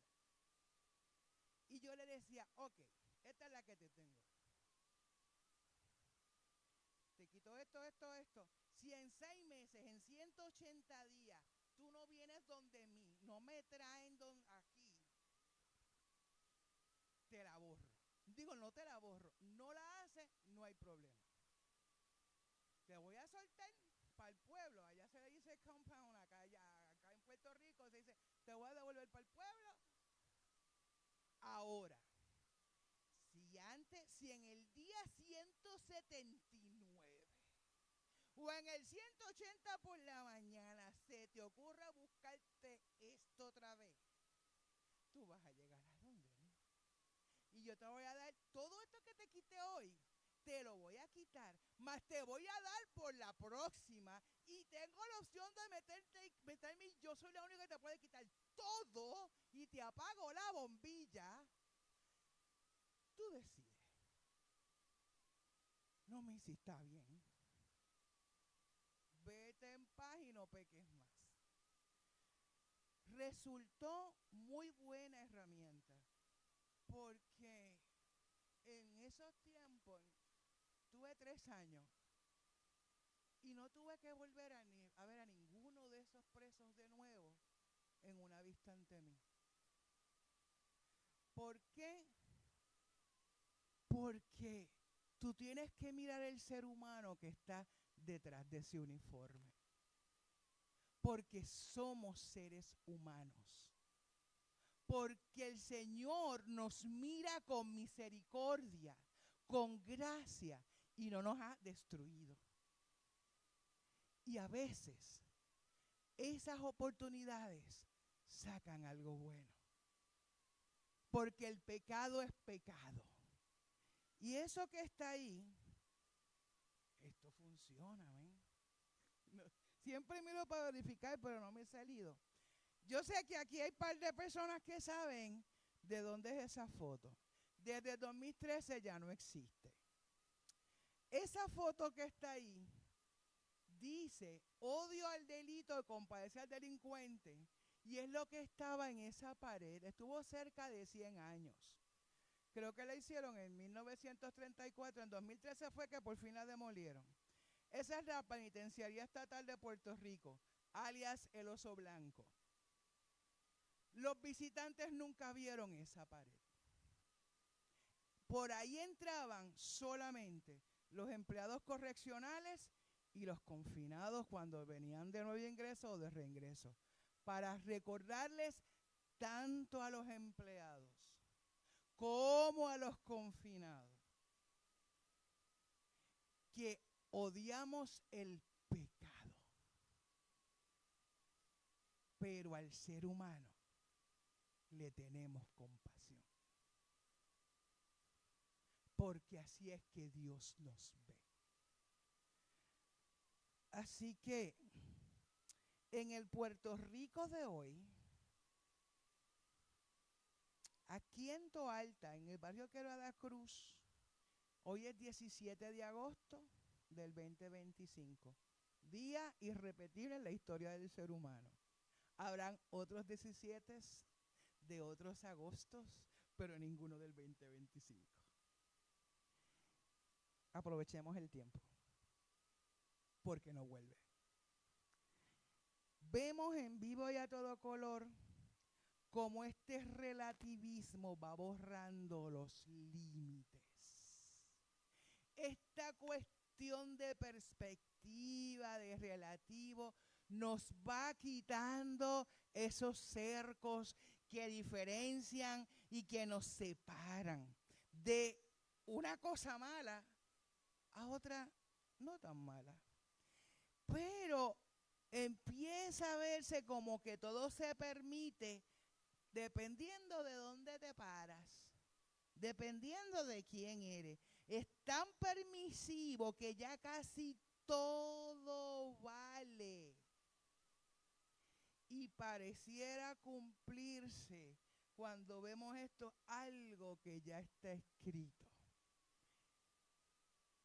S2: Y yo le decía, ok, esta es la que te tengo. Te quito esto. Si en 6 meses, en 180 días, tú no vienes donde mí, no me traen aquí, te la borro. Digo, no te la borro. No la haces, no hay problema. Te voy a soltar para el pueblo. Allá se le dice compound, acá en Puerto Rico se dice, te voy a devolver para el pueblo. Ahora, si en el día 179 o en el 180 por la mañana se te ocurra buscarte esto otra vez, tú vas a llegar a donde mí. Y yo te voy a dar todo esto que te quité hoy, te lo voy a quitar, más te voy a dar por la próxima. Y tengo la opción de meterme, yo soy la única que te puede quitar todo y te apago la bombilla. Tú decides. No me hiciste, está bien. Vete en paz y no peques más. Resultó muy buena herramienta, porque en esos tiempos tuve 3 años y no tuve que volver a ver a ninguno de esos presos de nuevo en una vista ante mí. ¿Por qué? Porque tú tienes que mirar el ser humano que está detrás de ese uniforme. Porque somos seres humanos. Porque el Señor nos mira con misericordia, con gracia, y no nos ha destruido. Y a veces esas oportunidades sacan algo bueno. Porque el pecado es pecado. Y eso que está ahí, esto funciona, ¿ven? No, siempre miro para verificar, pero no me he salido. Yo sé que aquí hay un par de personas que saben de dónde es esa foto. Desde 2013 ya no existe. Esa foto que está ahí dice odio al delito y compadecer al delincuente, y es lo que estaba en esa pared. Estuvo cerca de 100 años. Creo que la hicieron en 1934, en 2013 fue que por fin la demolieron. Esa es la Penitenciaría Estatal de Puerto Rico, alias El Oso Blanco. Los visitantes nunca vieron esa pared. Por ahí entraban solamente los empleados correccionales y los confinados cuando venían de nuevo ingreso o de reingreso, para recordarles tanto a los empleados como a los confinados que odiamos el pecado, pero al ser humano le tenemos compasión, porque así es que Dios nos ve. Así que en el Puerto Rico de hoy, aquí en Toalta, en el barrio Quebrada Cruz, hoy es 17 de agosto del 2025, día irrepetible en la historia del ser humano. Habrán otros 17 de otros agostos, pero ninguno del 2025. Aprovechemos el tiempo, porque no vuelve. Vemos en vivo y a todo color cómo este relativismo va borrando los límites. Esta cuestión de perspectiva, de relativo, nos va quitando esos cercos que diferencian y que nos separan de una cosa mala a otra no tan mala. Pero empieza a verse como que todo se permite dependiendo de dónde te paras, dependiendo de quién eres. Es tan permisivo que ya casi todo vale. Y pareciera cumplirse cuando vemos esto, algo que ya está escrito.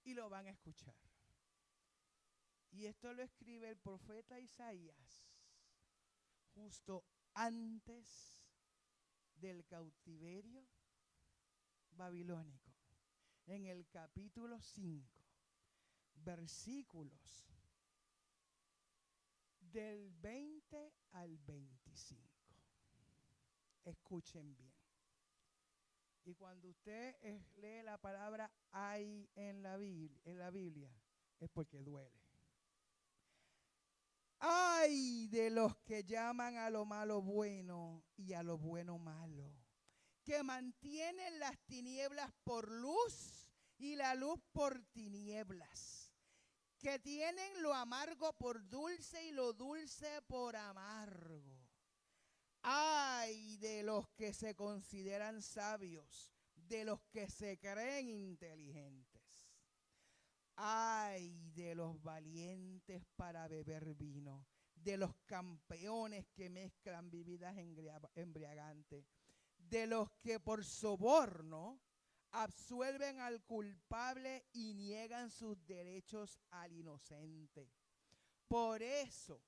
S2: Y lo van a escuchar. Y esto lo escribe el profeta Isaías justo antes del cautiverio babilónico, en el capítulo 5, versículos del 20 al 25. Escuchen bien. Y cuando usted lee la palabra hay en la Biblia, es porque duele. Ay de los que llaman a lo malo bueno y a lo bueno malo, que mantienen las tinieblas por luz y la luz por tinieblas, que tienen lo amargo por dulce y lo dulce por amargo. Ay de los que se consideran sabios, de los que se creen inteligentes. Ay de los valientes para beber vino, de los campeones que mezclan bebidas embriagantes, de los que por soborno absuelven al culpable y niegan sus derechos al inocente. Por eso,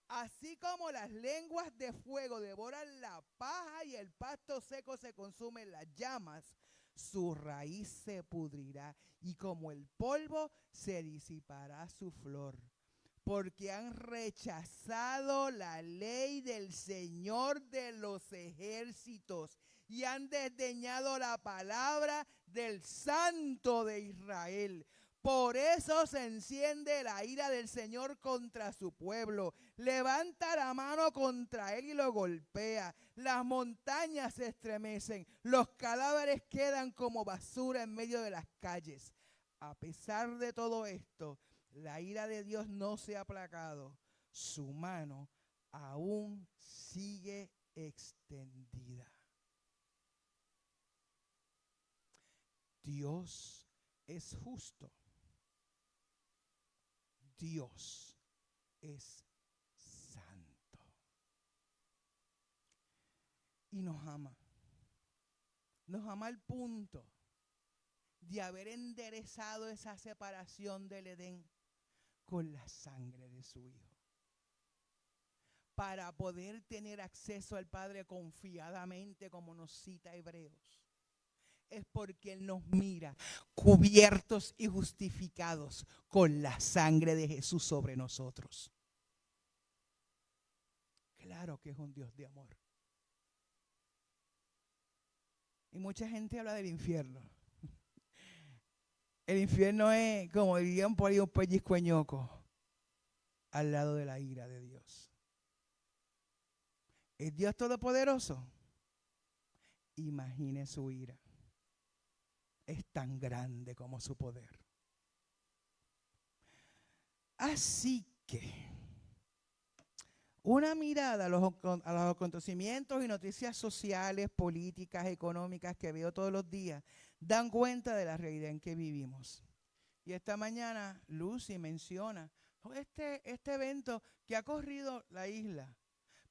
S2: así como las lenguas de fuego devoran la paja y el pasto seco se consume en las llamas, su raíz se pudrirá y como el polvo se disipará su flor. Porque han rechazado la ley del Señor de los ejércitos y han desdeñado la palabra del Santo de Israel. Por eso se enciende la ira del Señor contra su pueblo. Levanta la mano contra él y lo golpea. Las montañas se estremecen. Los cadáveres quedan como basura en medio de las calles. A pesar de todo esto, la ira de Dios no se ha aplacado. Su mano aún sigue extendida. Dios es justo. Dios es santo. Y nos ama. Nos ama al punto de haber enderezado esa separación del Edén con la sangre de su Hijo. Para poder tener acceso al Padre confiadamente, como nos cita Hebreos. Es porque Él nos mira cubiertos y justificados con la sangre de Jesús sobre nosotros. Claro que es un Dios de amor. Y mucha gente habla del infierno. El infierno es, como dirían por ahí, un pellizcoñoco al lado de la ira de Dios. ¿Es Dios todopoderoso? Imagine su ira. Es tan grande como su poder. Así que una mirada a los acontecimientos y noticias sociales, políticas, económicas que veo todos los días dan cuenta de la realidad en que vivimos. Y esta mañana Lucy menciona este evento que ha corrido la isla,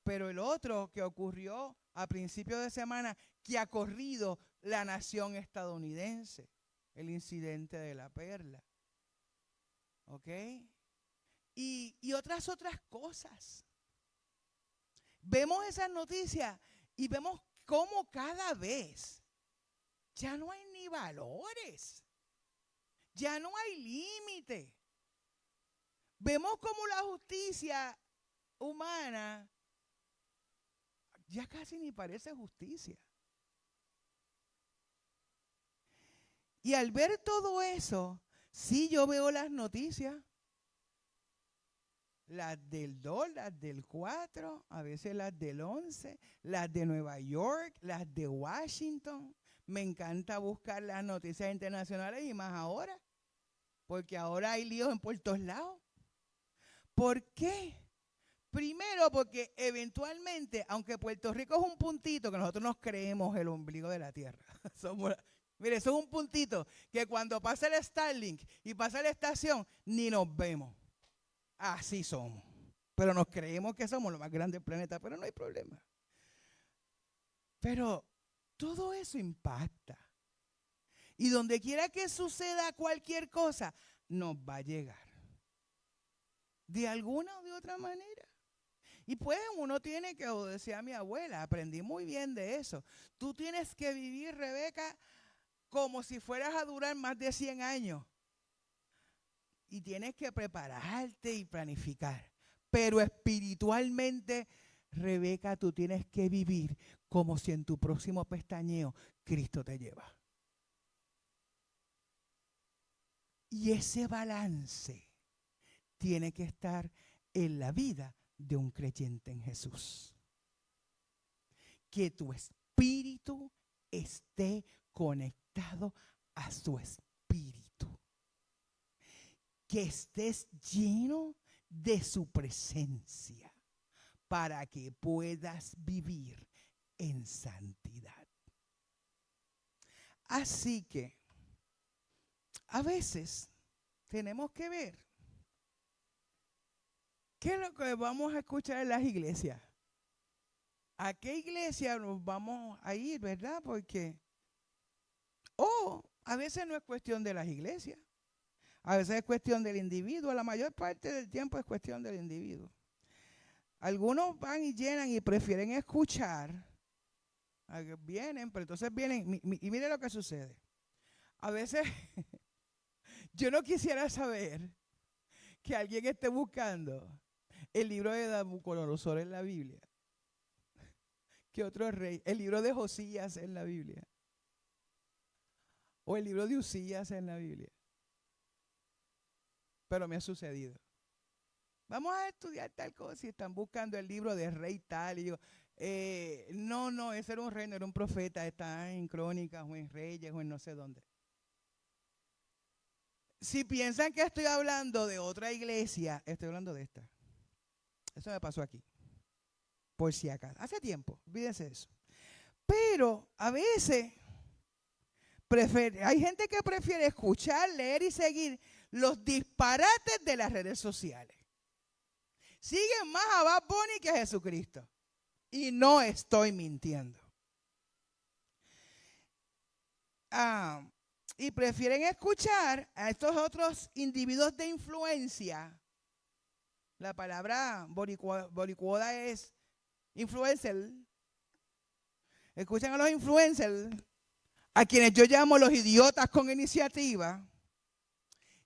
S2: pero el otro que ocurrió a principios de semana que ha corrido la nación estadounidense, el incidente de la Perla. ¿Ok? Y otras cosas. Vemos esas noticias y vemos cómo cada vez ya no hay ni valores, ya no hay límite. Vemos cómo la justicia humana ya casi ni parece justicia. Y al ver todo eso, sí yo veo las noticias, las del 2, las del 4, a veces las del 11, las de Nueva York, las de Washington. Me encanta buscar las noticias internacionales y más ahora, porque ahora hay líos en por todos lados. ¿Por qué? Primero porque eventualmente, aunque Puerto Rico es un puntito, que nosotros nos creemos el ombligo de la tierra. Mire, eso es un puntito que cuando pasa el Starlink y pasa la estación, ni nos vemos. Así somos. Pero nos creemos que somos lo más grande del planeta, pero no hay problema. Pero todo eso impacta. Y donde quiera que suceda cualquier cosa, nos va a llegar. De alguna o de otra manera. Y pues uno tiene que, como decía mi abuela, aprendí muy bien de eso. Tú tienes que vivir, Rebeca, como si fueras a durar más de 100 años. Y tienes que prepararte y planificar. Pero espiritualmente, Rebeca, tú tienes que vivir como si en tu próximo pestañeo Cristo te lleva. Y ese balance tiene que estar en la vida de un creyente en Jesús. Que tu espíritu esté conectado a su espíritu. Que estés lleno de su presencia para que puedas vivir en santidad. Así que a veces tenemos que ver qué es lo que vamos a escuchar en las iglesias. ¿A qué iglesia nos vamos a ir, verdad? Porque, a veces no es cuestión de las iglesias. A veces es cuestión del individuo. La mayor parte del tiempo es cuestión del individuo. Algunos van y llenan y prefieren escuchar. Vienen, pero entonces vienen. Y mire lo que sucede. A veces yo no quisiera saber que alguien esté buscando el libro de Nabucodonosor en la Biblia. Que otro rey. El libro de Josías en la Biblia. O el libro de Usías en la Biblia. Pero me ha sucedido. Vamos a estudiar tal cosa y están buscando el libro de rey tal. Y digo, no, ese era un rey, no era un profeta. Está en Crónicas o en Reyes o en no sé dónde. Si piensan que estoy hablando de otra iglesia, estoy hablando de esta. Eso me pasó aquí. Por si acaso. Hace tiempo, olvídense eso. Pero a veces hay gente que prefiere escuchar, leer y seguir los disparates de las redes sociales. Siguen más a Bad Bunny que a Jesucristo. Y no estoy mintiendo. Y prefieren escuchar a estos otros individuos de influencia. La palabra boricuoda es influencer. Escuchan a los influencers, a quienes yo llamo los idiotas con iniciativa.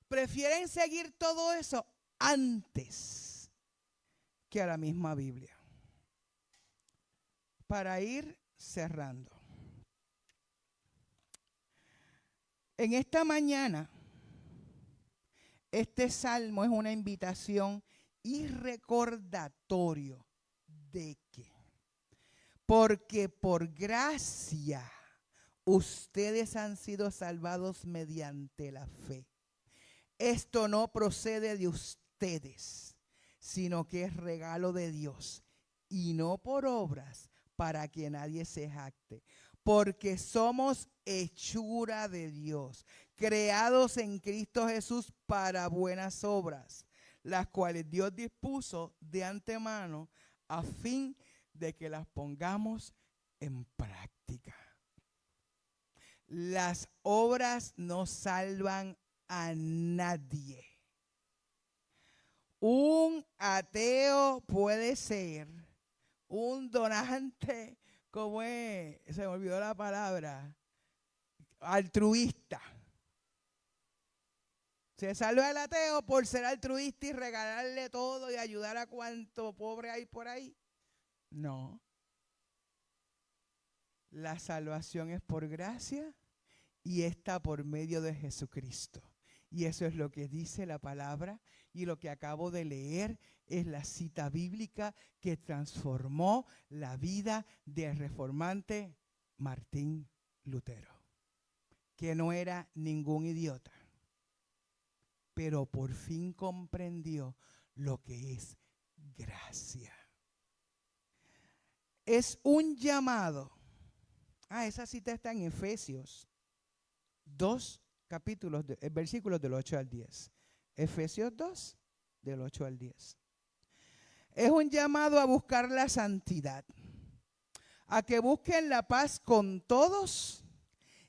S2: Prefieren seguir todo eso antes que a la misma Biblia. Para ir cerrando. En esta mañana, este salmo es una invitación y recordatorio de que, porque por gracia ustedes han sido salvados mediante la fe. Esto no procede de ustedes, sino que es regalo de Dios y no por obras para que nadie se jacte. Porque somos hechura de Dios, creados en Cristo Jesús para buenas obras, las cuales Dios dispuso de antemano a fin de que las pongamos en práctica. Las obras no salvan a nadie. Un ateo puede ser un donante, como es, se me olvidó la palabra, altruista. Se salva el ateo por ser altruista y regalarle todo y ayudar a cuanto pobre hay por ahí. No. La salvación es por gracia y está por medio de Jesucristo. Y eso es lo que dice la palabra, y lo que acabo de leer es la cita bíblica que transformó la vida del reformante Martín Lutero, que no era ningún idiota, pero por fin comprendió lo que es gracia. Es un llamado. Esa cita está en Efesios 2, versículos del 8 al 10. Efesios 2, del 8 al 10. Es un llamado a buscar la santidad, a que busquen la paz con todos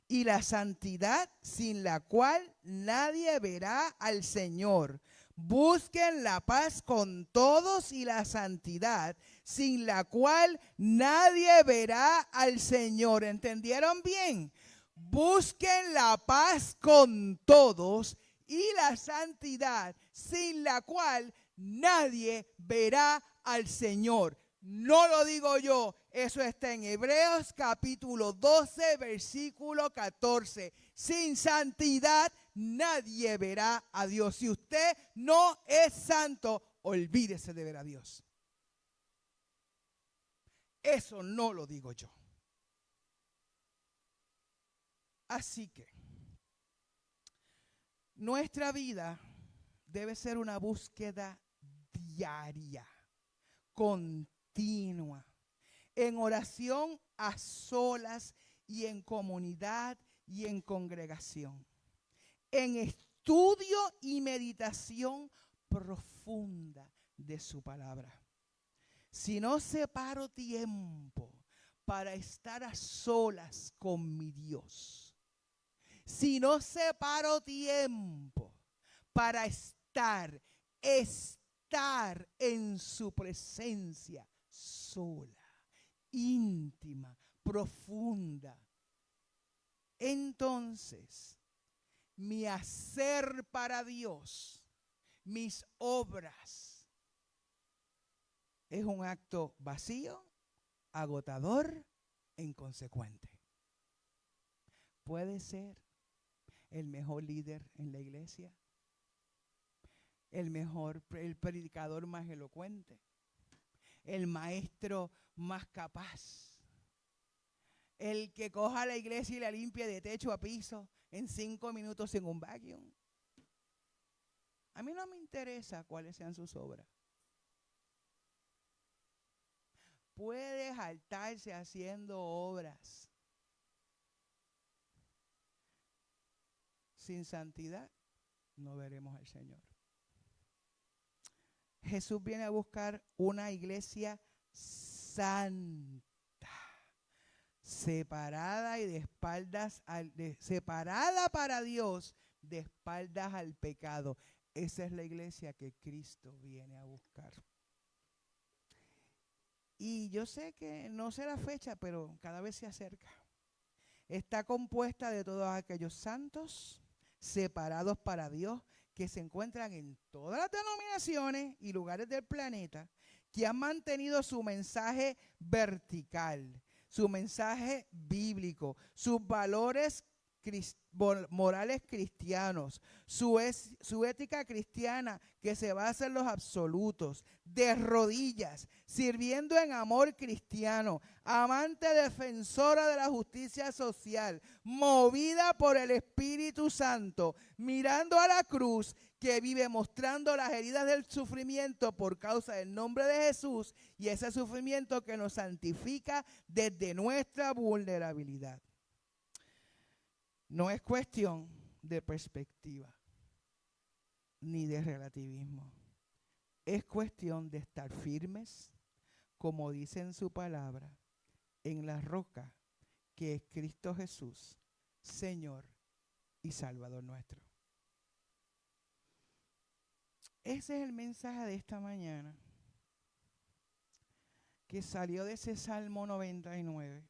S2: y la santidad sin la cual nadie verá al Señor. Busquen la paz con todos y la santidad sin la cual nadie verá al Señor. ¿Entendieron bien? Busquen la paz con todos y la santidad sin la cual nadie verá al Señor. No lo digo yo, eso está en Hebreos capítulo 12, versículo 14. Sin santidad nadie verá a Dios. Si usted no es santo, olvídese de ver a Dios. Eso no lo digo yo. Así que nuestra vida debe ser una búsqueda diaria, continua, en oración a solas y en comunidad y en congregación, en estudio y meditación profunda de su palabra. Si no separo tiempo para estar a solas con mi Dios, si no separo tiempo para estar en su presencia sola, íntima, profunda, entonces mi hacer para Dios, mis obras, es un acto vacío, agotador e inconsecuente. Puede ser el mejor líder en la iglesia, el predicador más elocuente, el maestro más capaz, el que coja la iglesia y la limpie de techo a piso en 5 minutos en un vacuum. A mí no me interesa cuáles sean sus obras. Puede jaltarse haciendo obras. Sin santidad no veremos al Señor. Jesús viene a buscar una iglesia santa, separada y de espaldas separada para Dios, de espaldas al pecado. Esa es la iglesia que Cristo viene a buscar. Y yo sé que no sé la fecha, pero cada vez se acerca. Está compuesta de todos aquellos santos separados para Dios que se encuentran en todas las denominaciones y lugares del planeta, que han mantenido su mensaje vertical, su mensaje bíblico, sus valores morales cristianos, su ética cristiana que se basa en los absolutos, de rodillas, sirviendo en amor cristiano, amante defensora de la justicia social, movida por el Espíritu Santo, mirando a la cruz, que vive mostrando las heridas del sufrimiento por causa del nombre de Jesús, y ese sufrimiento que nos santifica desde nuestra vulnerabilidad. No es cuestión de perspectiva ni de relativismo. Es cuestión de estar firmes, como dice en su palabra, en la roca que es Cristo Jesús, Señor y Salvador nuestro. Ese es el mensaje de esta mañana, que salió de ese Salmo 99,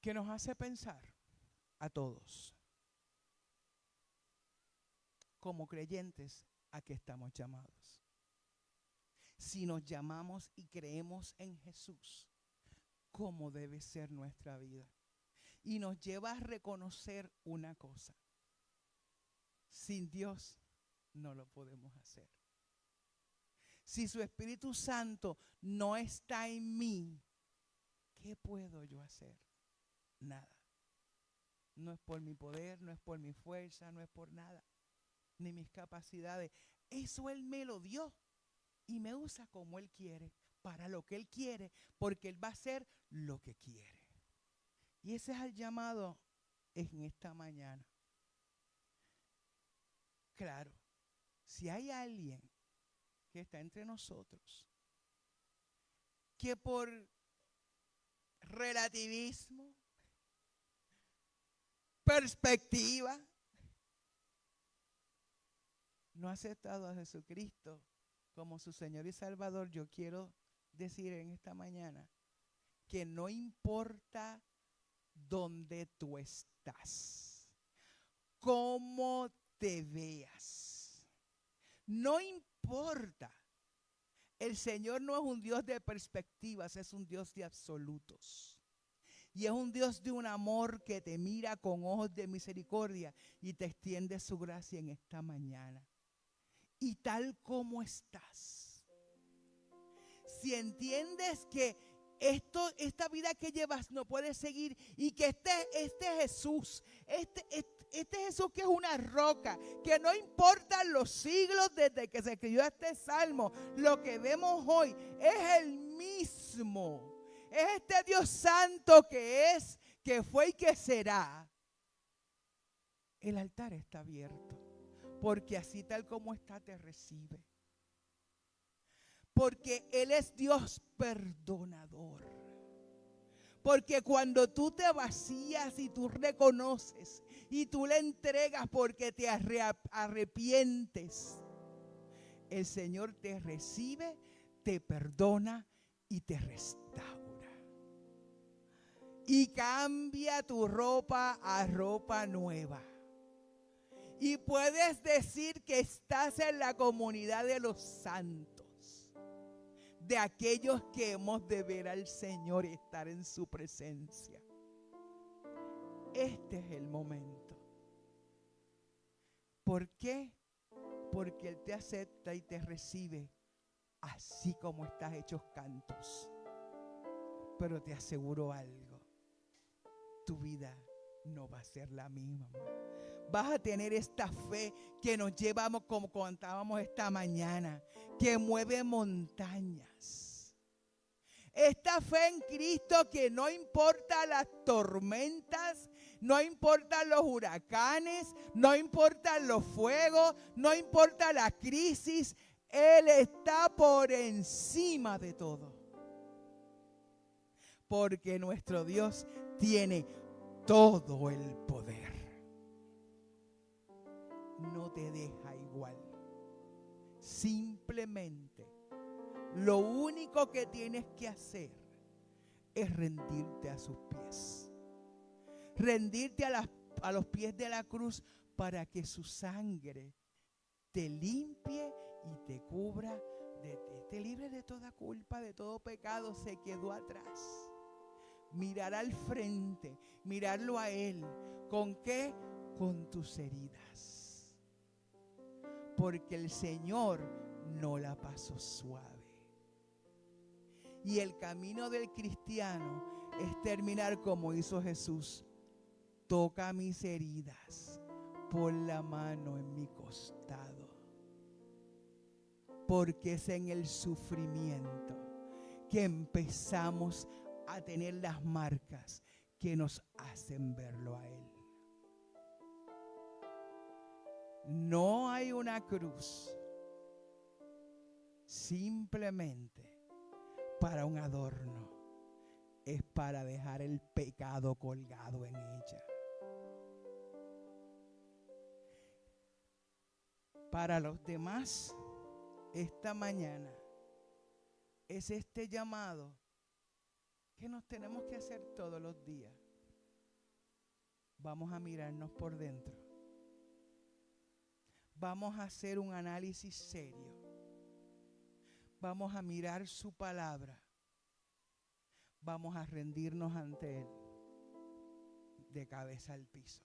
S2: que nos hace pensar a todos, como creyentes, a qué estamos llamados. Si nos llamamos y creemos en Jesús, ¿cómo debe ser nuestra vida? Y nos lleva a reconocer una cosa: sin Dios no lo podemos hacer. Si su Espíritu Santo no está en mí, ¿qué puedo yo hacer? Nada. No es por mi poder, no es por mi fuerza, no es por nada. ni mis capacidades. Eso Él me lo dio y me usa como Él quiere, para lo que Él quiere, porque Él va a hacer lo que quiere. Y ese es el llamado en esta mañana. Claro, si hay alguien que está entre nosotros que por relativismo, perspectiva, no ha aceptado a Jesucristo como su Señor y Salvador, yo quiero decir en esta mañana que no importa dónde tú estás, cómo te veas, no importa. El Señor no es un Dios de perspectivas, es un Dios de absolutos. Y es un Dios de un amor que te mira con ojos de misericordia y te extiende su gracia en esta mañana. Y tal como estás, si entiendes que esta vida que llevas no puede seguir y que este Jesús, este Jesús que es una roca, que no importan los siglos desde que se escribió este salmo, lo que vemos hoy es el mismo. Es este Dios santo que es, que fue y que será. El altar está abierto, porque así tal como está te recibe. Porque Él es Dios perdonador. Porque cuando tú te vacías y tú reconoces y tú le entregas porque te arrepientes, el Señor te recibe, te perdona y te restaura. Y cambia tu ropa a ropa nueva. Y puedes decir que estás en la comunidad de los santos, de aquellos que hemos de ver al Señor y estar en su presencia. Este es el momento. ¿Por qué? Porque Él te acepta y te recibe así como estás hechos cantos. Pero te aseguro algo, tu vida no va a ser la misma. Vas a tener esta fe que nos llevamos, como contábamos esta mañana, que mueve montañas. Esta fe en Cristo que no importa las tormentas, no importan los huracanes, no importan los fuegos, no importa la crisis, Él está por encima de todo. Porque nuestro Dios tiene todo el poder. No te deja igual. Simplemente lo único que tienes que hacer es rendirte a sus pies. Rendirte a los pies de la cruz para que su sangre te limpie y te cubra, te libre de toda culpa, de todo pecado. Se quedó atrás. Mirar al frente, mirarlo a Él. ¿Con qué? Con tus heridas. Porque el Señor no la pasó suave. Y el camino del cristiano es terminar como hizo Jesús. Toca mis heridas, pon la mano en mi costado. Porque es en el sufrimiento que empezamos a tener las marcas que nos hacen verlo a Él. No hay una cruz simplemente para un adorno, es para dejar el pecado colgado en ella. Para los demás, esta mañana es este llamado que nos tenemos que hacer todos los días. Vamos a mirarnos por dentro. Vamos a hacer un análisis serio. Vamos a mirar su palabra. Vamos a rendirnos ante Él de cabeza al piso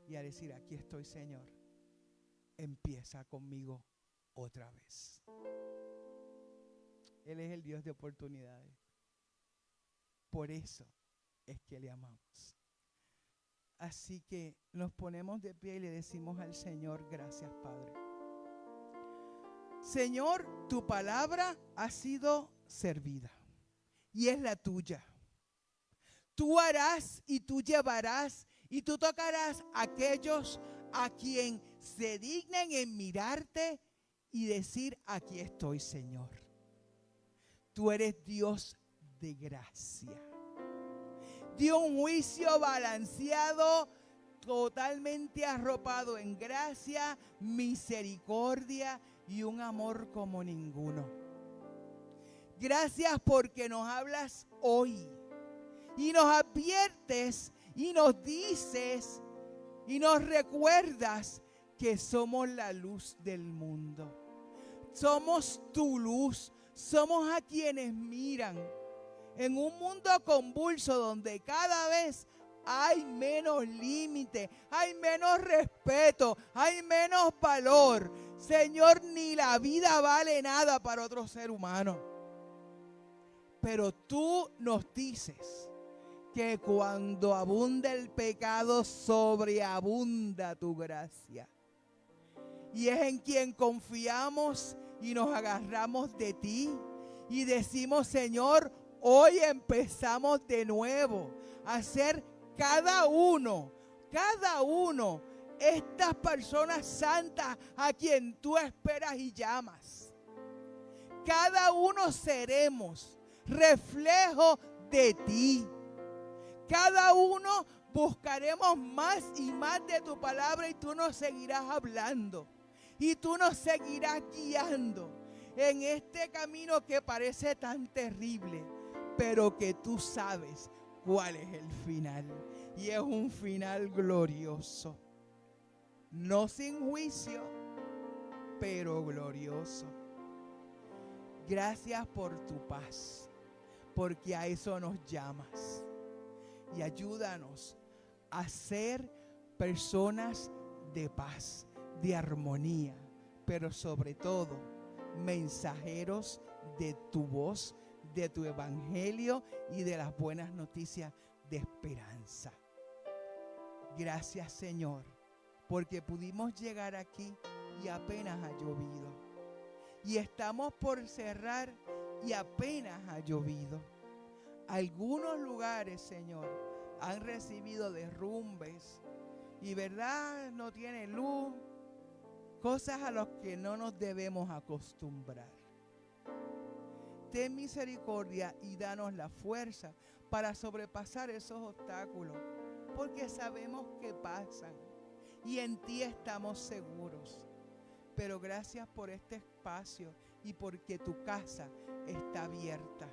S2: y a decir: aquí estoy, Señor, empieza conmigo otra vez. Él es el Dios de oportunidades. Por eso es que le amamos. Así que nos ponemos de pie y le decimos al Señor, gracias, Padre. Señor, tu palabra ha sido servida y es la tuya. Tú harás y tú llevarás y tú tocarás a aquellos a quien se dignen en mirarte y decir, aquí estoy, Señor. Tú eres Dios de gracia. Dio un juicio balanceado, totalmente arropado en gracia, misericordia y un amor como ninguno. Gracias porque nos hablas hoy y nos adviertes y nos dices y nos recuerdas que somos la luz del mundo. Somos tu luz, somos a quienes miran. En un mundo convulso donde cada vez hay menos límite, hay menos respeto, hay menos valor. Señor, ni la vida vale nada para otro ser humano. Pero tú nos dices que cuando abunda el pecado, sobreabunda tu gracia. Y es en quien confiamos y nos agarramos de ti y decimos, Señor, hoy empezamos de nuevo a ser cada uno, estas personas santas a quien tú esperas y llamas. Cada uno seremos reflejo de ti. Cada uno buscaremos más y más de tu palabra y tú nos seguirás hablando. Y tú nos seguirás guiando en este camino que parece tan terrible, pero que tú sabes cuál es el final. Y es un final glorioso. No sin juicio, pero glorioso. Gracias por tu paz, porque a eso nos llamas. Y ayúdanos a ser personas de paz, de armonía, pero sobre todo mensajeros de tu voz, de tu evangelio y de las buenas noticias de esperanza. Gracias, Señor, porque pudimos llegar aquí y apenas ha llovido. Y estamos por cerrar y apenas ha llovido. Algunos lugares, Señor, han recibido derrumbes y, ¿verdad?, no tienen luz. Cosas a las que no nos debemos acostumbrar. Ten misericordia y danos la fuerza para sobrepasar esos obstáculos, porque sabemos que pasan y en ti estamos seguros. Pero gracias por este espacio y porque tu casa está abierta.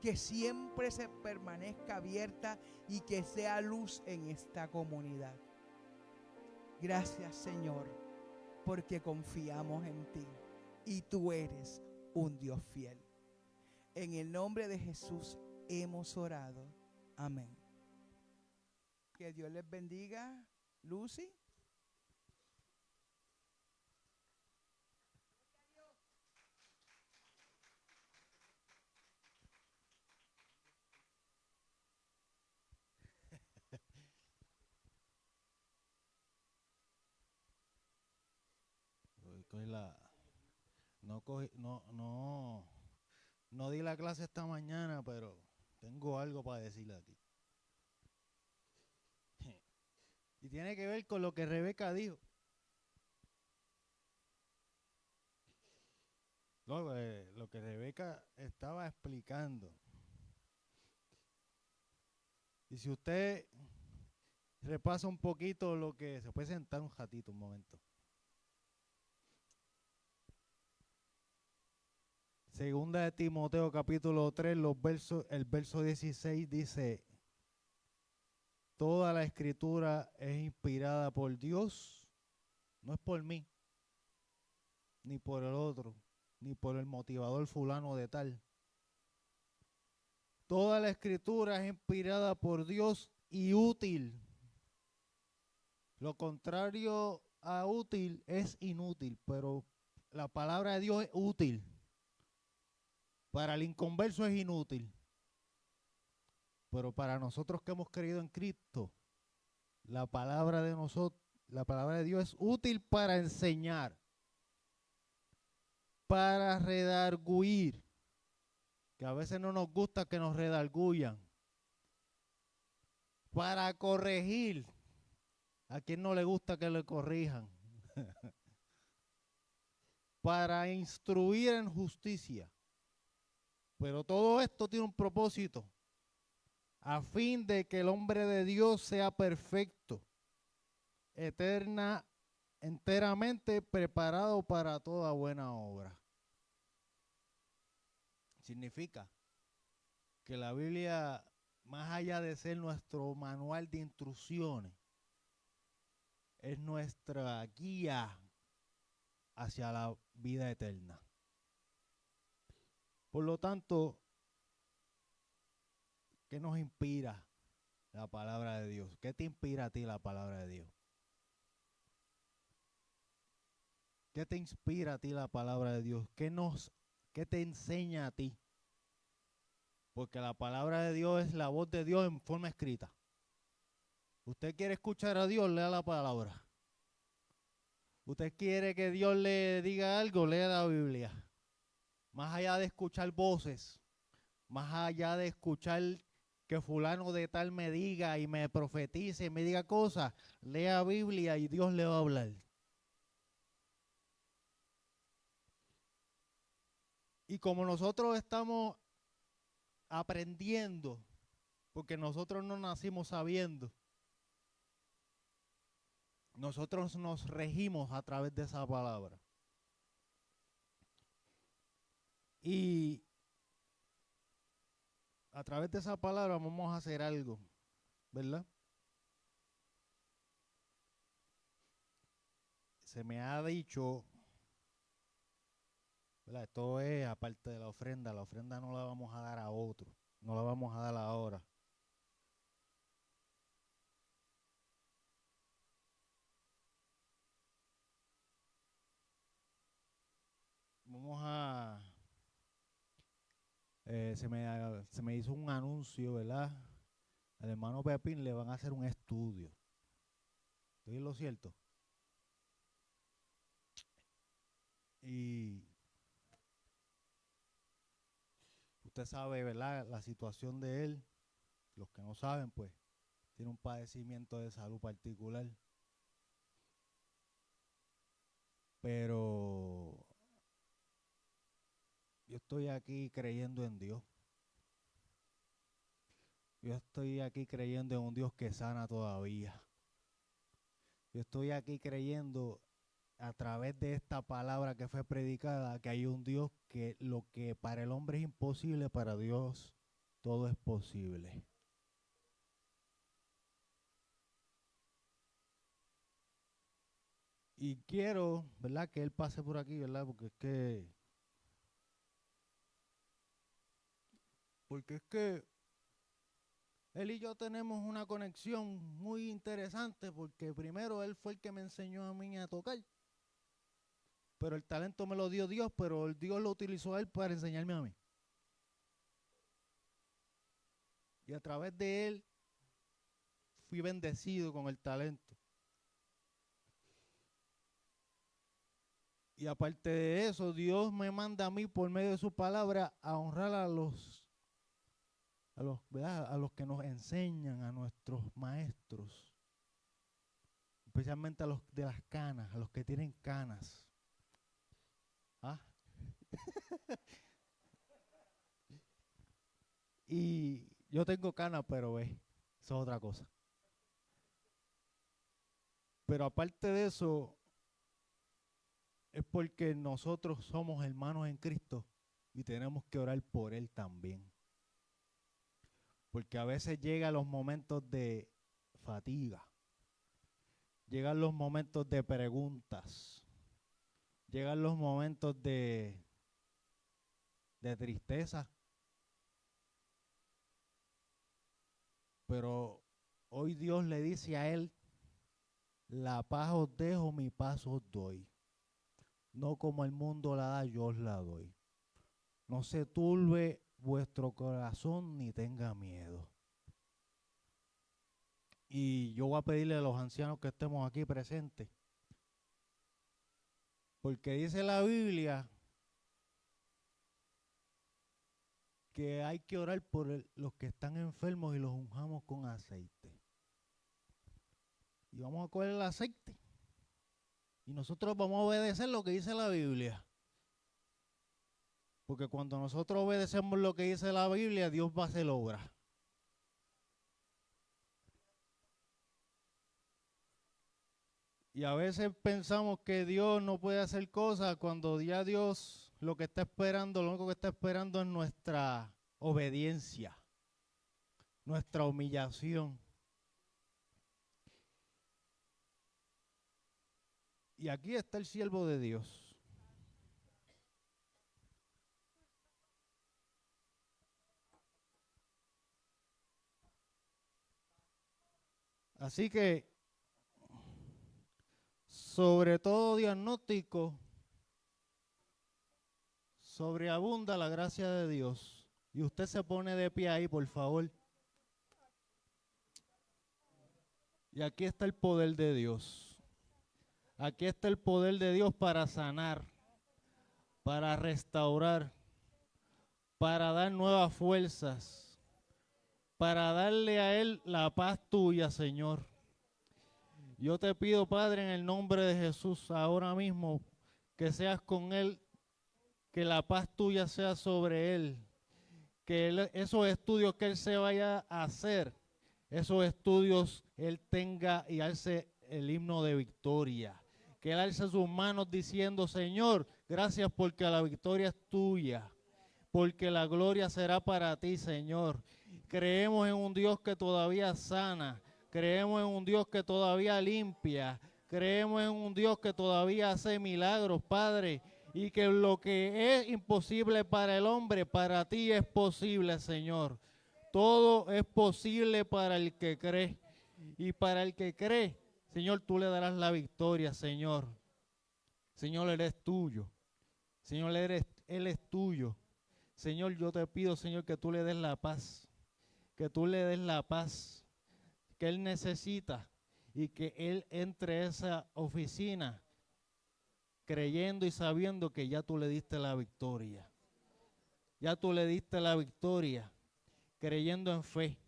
S2: Que siempre se permanezca abierta y que sea luz en esta comunidad. Gracias, Señor, porque confiamos en ti y tú eres un Dios fiel. En el nombre de Jesús hemos orado. Amén. Que Dios les bendiga. Lucy.
S3: No di la clase esta mañana, pero tengo algo para decirle aquí. Y tiene que ver con lo que Rebeca dijo. Lo que Rebeca estaba explicando. Y si usted repasa un poquito lo que... Se puede sentar un ratito, un momento. Segunda de Timoteo capítulo 3, el verso 16 dice: toda la escritura es inspirada por Dios, no es por mí, ni por el otro, ni por el motivador fulano de tal. Toda la escritura es inspirada por Dios y útil. Lo contrario a útil es inútil, pero la palabra de Dios es útil. Para el inconverso es inútil, pero para nosotros que hemos creído en Cristo la palabra de nosotros, la palabra de Dios es útil para enseñar, para redarguir, que a veces no nos gusta que nos redarguyan, para corregir, a quien no le gusta que le corrijan, para instruir en justicia. Pero todo esto tiene un propósito, a fin de que el hombre de Dios sea perfecto, enteramente preparado para toda buena obra. Significa que la Biblia, más allá de ser nuestro manual de instrucciones, es nuestra guía hacia la vida eterna. Por lo tanto, ¿qué nos inspira la palabra de Dios? ¿Qué te inspira a ti la palabra de Dios? ¿Qué te inspira a ti la palabra de Dios? ¿Qué te enseña a ti? Porque la palabra de Dios es la voz de Dios en forma escrita. Usted quiere escuchar a Dios, lea la palabra. Usted quiere que Dios le diga algo, lea la Biblia. Más allá de escuchar voces, más allá de escuchar que fulano de tal me diga y me profetice y me diga cosas, lea Biblia y Dios le va a hablar. Y como nosotros estamos aprendiendo, porque nosotros no nacimos sabiendo, nosotros nos regimos a través de esa palabra. Y a través de esa palabra vamos a hacer algo, ¿verdad? Se me ha dicho, ¿verdad? Esto es aparte de la ofrenda no la vamos a dar a otro, no la vamos a dar ahora. Vamos a, se me hizo un anuncio, ¿verdad? Al hermano Pepín le van a hacer un estudio. ¿Estoy en lo cierto? Y usted sabe, ¿verdad? La situación de él, los que no saben, pues, tiene un padecimiento de salud particular. Pero yo estoy aquí creyendo en Dios. Yo estoy aquí creyendo en un Dios que sana todavía. Yo estoy aquí creyendo a través de esta palabra que fue predicada que hay un Dios que lo que para el hombre es imposible, para Dios todo es posible. Y quiero, ¿verdad?, que él pase por aquí, ¿verdad? Porque es que él y yo tenemos una conexión muy interesante, porque primero él fue el que me enseñó a mí a tocar. Pero el talento me lo dio Dios, pero el Dios lo utilizó a él para enseñarme a mí. Y a través de él fui bendecido con el talento. Y aparte de eso, Dios me manda a mí por medio de su palabra a honrar ¿verdad?, a los que nos enseñan, a nuestros maestros, especialmente a los de las canas, a los que tienen canas. ¿Ah? Y yo tengo canas, pero eso es otra cosa. Pero aparte de eso, es porque nosotros somos hermanos en Cristo y tenemos que orar por Él también. Porque a veces llegan los momentos de fatiga, llegan los momentos de preguntas, llegan los momentos de tristeza. Pero hoy Dios le dice a él: la paz os dejo, mi paz os doy. No como el mundo la da, yo os la doy. No se turbe vuestro corazón ni tenga miedo. Y yo voy a pedirle a los ancianos que estemos aquí presentes, porque dice la Biblia que hay que orar por los que están enfermos y los unjamos con aceite. Y vamos a coger el aceite y nosotros vamos a obedecer lo que dice la Biblia. Porque cuando nosotros obedecemos lo que dice la Biblia, Dios va a hacer obra. Y a veces pensamos que Dios no puede hacer cosas cuando ya Dios lo que está esperando, lo único que está esperando es nuestra obediencia, nuestra humillación. Y aquí está el siervo de Dios. Así que, sobre todo diagnóstico, sobreabunda la gracia de Dios. Y usted se pone de pie ahí, por favor. Y aquí está el poder de Dios. Aquí está el poder de Dios para sanar, para restaurar, para dar nuevas fuerzas, para darle a Él la paz tuya, Señor. Yo te pido, Padre, en el nombre de Jesús, ahora mismo, que seas con Él, que la paz tuya sea sobre Él, que esos estudios que Él se vaya a hacer, esos estudios Él tenga y alce el himno de victoria. Que Él alce sus manos diciendo, Señor, gracias porque la victoria es tuya, porque la gloria será para ti, Señor. Creemos en un Dios que todavía sana, creemos en un Dios que todavía limpia, creemos en un Dios que todavía hace milagros, Padre, y que lo que es imposible para el hombre, para ti es posible, Señor. Todo es posible para el que cree, y para el que cree, Señor, tú le darás la victoria, Señor. Señor, Él es tuyo. Señor, Él es tuyo. Señor, yo te pido, Señor, que tú le des la paz. Que tú le des la paz que Él necesita y que Él entre a esa oficina creyendo y sabiendo que ya tú le diste la victoria. Ya tú le diste la victoria, creyendo en fe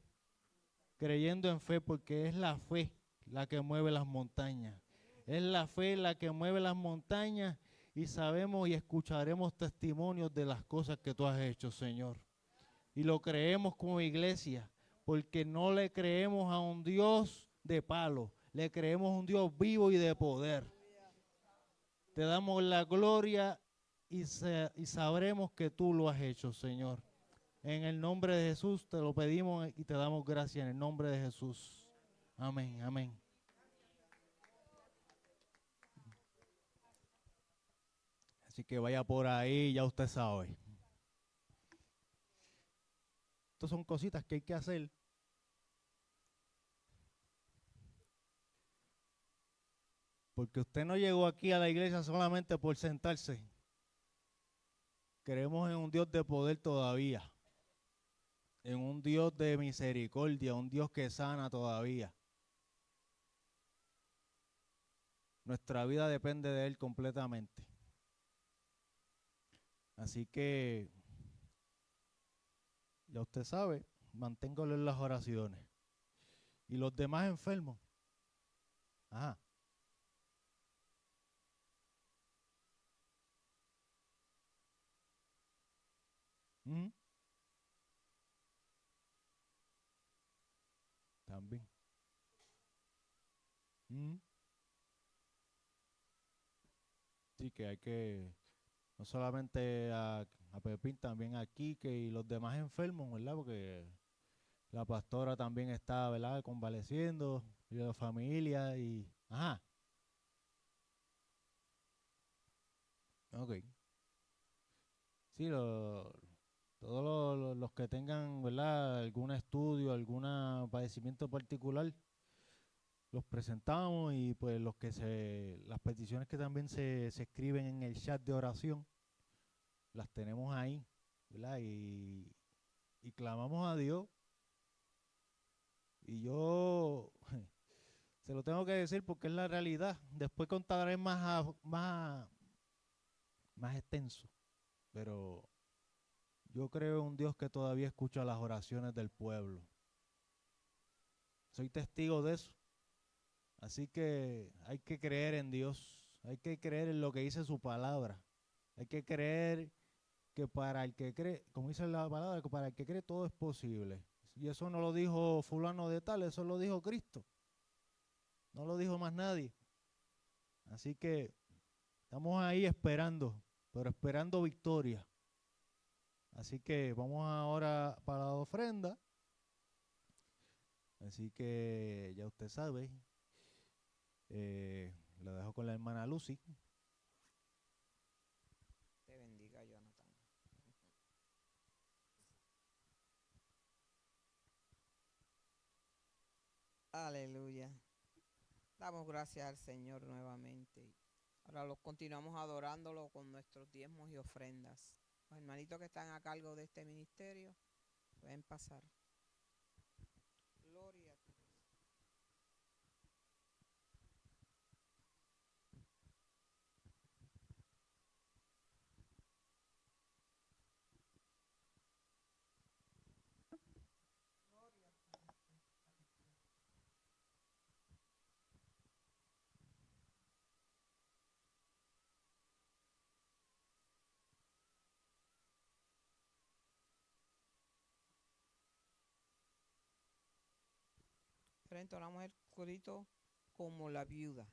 S3: porque es la fe la que mueve las montañas. Es la fe la que mueve las montañas y sabemos y escucharemos testimonios de las cosas que tú has hecho, Señor. Y lo creemos como iglesia, porque no le creemos a un Dios de palo, le creemos a un Dios vivo y de poder. Te damos la gloria y sabremos que tú lo has hecho, Señor. En el nombre de Jesús te lo pedimos y te damos gracias en el nombre de Jesús. Amén, amén. Así que vaya por ahí, ya usted sabe. Estas son cositas que hay que hacer. Porque usted no llegó aquí a la iglesia solamente por sentarse. Creemos en un Dios de poder todavía. En un Dios de misericordia, un Dios que sana todavía. Nuestra vida depende de Él completamente. Así que, ya usted sabe, manténgalo en las oraciones. Y los demás enfermos. Ajá. También. Sí, que hay que, no solamente a Pepín, también a Quique y los demás enfermos, ¿verdad? Porque la pastora también está, ¿verdad? Convaleciendo, y la familia y... Ajá. Ok. Sí, todos los que tengan, ¿verdad? Algún estudio, algún padecimiento particular, los presentamos y pues las peticiones que también se escriben en el chat de oración, las tenemos ahí, ¿verdad? Y clamamos a Dios Y yo se lo tengo que decir porque es la realidad. Después contaré más extenso. Pero yo creo en un Dios que todavía escucha las oraciones del pueblo. Soy testigo de eso. Así que hay que creer en Dios. Hay que creer en lo que dice su palabra. Hay que creer que para el que cree, como dice la palabra, que para el que cree todo es posible. Y eso no lo dijo fulano de tal, eso lo dijo Cristo. No lo dijo más nadie. Así que estamos ahí esperando, pero esperando victoria. Así que vamos ahora para la ofrenda. Así que ya usted sabe. Lo dejo con la hermana Lucy.
S4: Te bendiga, Jonathan. Aleluya. Damos gracias al Señor nuevamente. Ahora los continuamos adorándolo con nuestros diezmos y ofrendas. Los hermanitos que están a cargo de este ministerio pueden pasar. Gloria a ti. Frente oramos el corito como la viuda.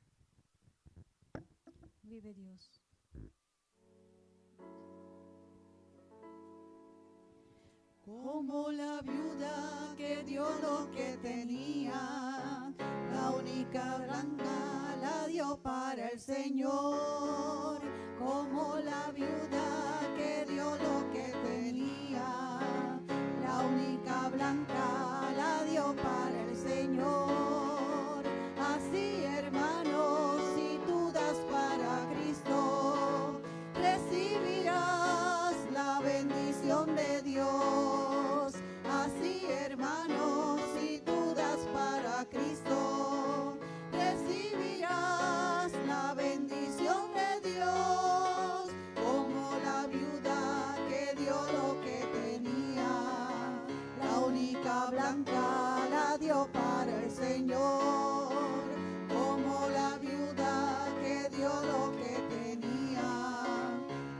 S5: Vive Dios.
S6: Como la viuda que dio lo que tenía, la única blanca la dio para el Señor. Como la viuda que dio lo que tenía, la única blanca la dio para el Señor. Así, hermanos, si tú das para Cristo, recibirás la bendición de Dios. Así, hermanos, si tú das para Cristo, recibirás la bendición de Dios. Como la viuda que dio lo que tenía, la única blanca la dio para el Señor. Como la viuda que dio lo que tenía,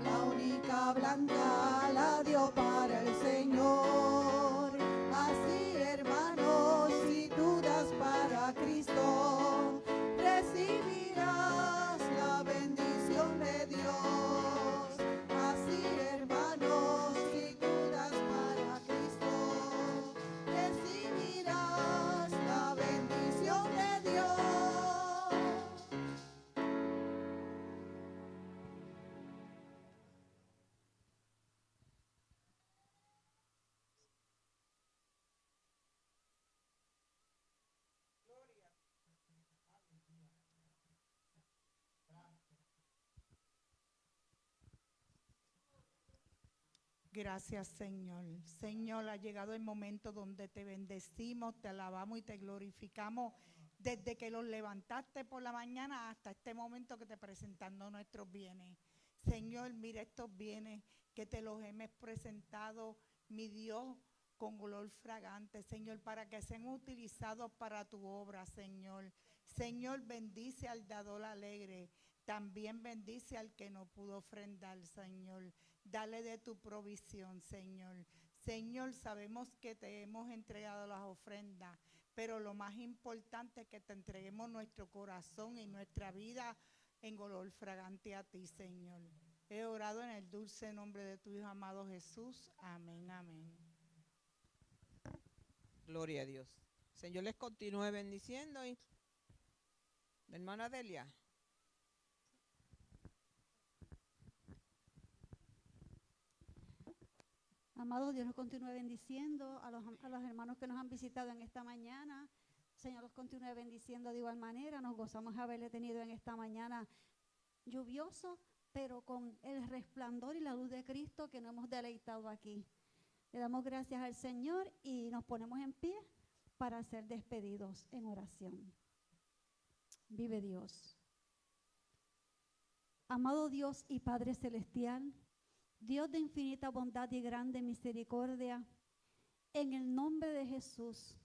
S6: la única blanca la dio para el Señor. Así, hermanos, si tú das para Cristo, recibirás la bendición de Dios. Así, hermanos, si tú das para Cristo, recibirás la bendición de Dios.
S2: Gracias, Señor. Señor, ha llegado el momento donde te bendecimos, te alabamos y te glorificamos desde que los levantaste por la mañana hasta este momento que te presentando nuestros bienes. Señor, mira estos bienes que te los hemos presentado, mi Dios, con olor fragante, Señor, para que sean utilizados para tu obra, Señor. Señor, bendice al dador alegre, también bendice al que no pudo ofrendar, Señor. Dale de tu provisión, Señor. Señor, sabemos que te hemos entregado las ofrendas, pero lo más importante es que te entreguemos nuestro corazón y nuestra vida en olor fragante a ti, Señor. He orado en el dulce nombre de tu Hijo amado Jesús. Amén, amén.
S4: Gloria a Dios. Señor les continúe bendiciendo. Y la hermana Delia.
S5: Amado Dios, nos continúe bendiciendo a los hermanos que nos han visitado en esta mañana. Señor, los continúe bendiciendo de igual manera. Nos gozamos de haberle tenido en esta mañana lluvioso, pero con el resplandor y la luz de Cristo que nos hemos deleitado aquí. Le damos gracias al Señor y nos ponemos en pie para ser despedidos en oración. Vive Dios. Amado Dios y Padre Celestial, Dios de infinita bondad y grande misericordia, en el nombre de Jesús,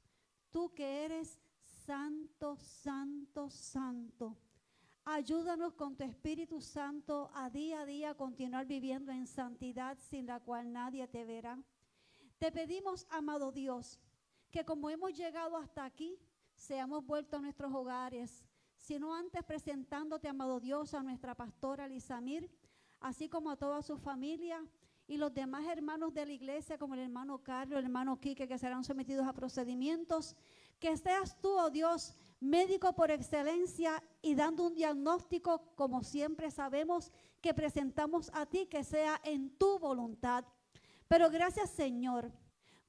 S5: tú que eres santo, santo, santo, ayúdanos con tu Espíritu Santo a día continuar viviendo en santidad sin la cual nadie te verá. Te pedimos, amado Dios, que como hemos llegado hasta aquí, seamos vueltos a nuestros hogares, sino antes presentándote, amado Dios, a nuestra pastora Lisamir, así como a toda su familia y los demás hermanos de la iglesia, como el hermano Carlos, el hermano Quique, que serán sometidos a procedimientos. Que seas tú, oh Dios, médico por excelencia y dando un diagnóstico, como siempre sabemos, que presentamos a ti, que sea en tu voluntad. Pero gracias, Señor,